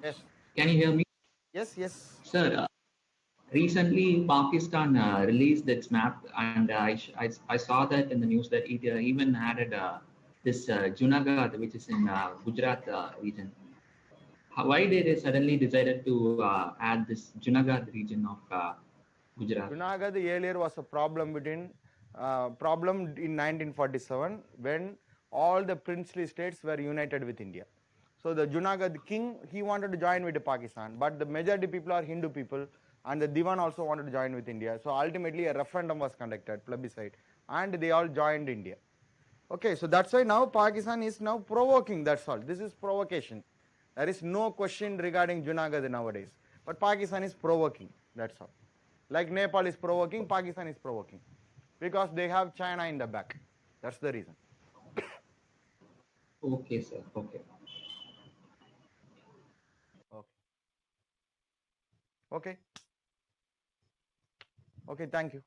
Yes. can you hear me? Yes, yes. Sir, recently Pakistan released its map, and I saw that in the news that it even added this Junagadh, which is in Gujarat region. Why did they suddenly decided to add this Junagadh region of Gujarat? Junagadh earlier was a problem in 1947 when all the princely states were united with India. So the Junagadh king, he wanted to join with Pakistan, but the majority people are Hindu people, and the Diwan also wanted to join with India. So ultimately a referendum was conducted, plebiscite, and they all joined India. Okay, so that's why now Pakistan is now provoking, that's all. This is provocation. There is no question regarding Junagadh nowadays. But Pakistan is provoking, that's all. Like Nepal is provoking, Pakistan is provoking. Because they have China in the back. That's the reason. Okay, sir. Okay. Okay. Okay. Okay, thank you.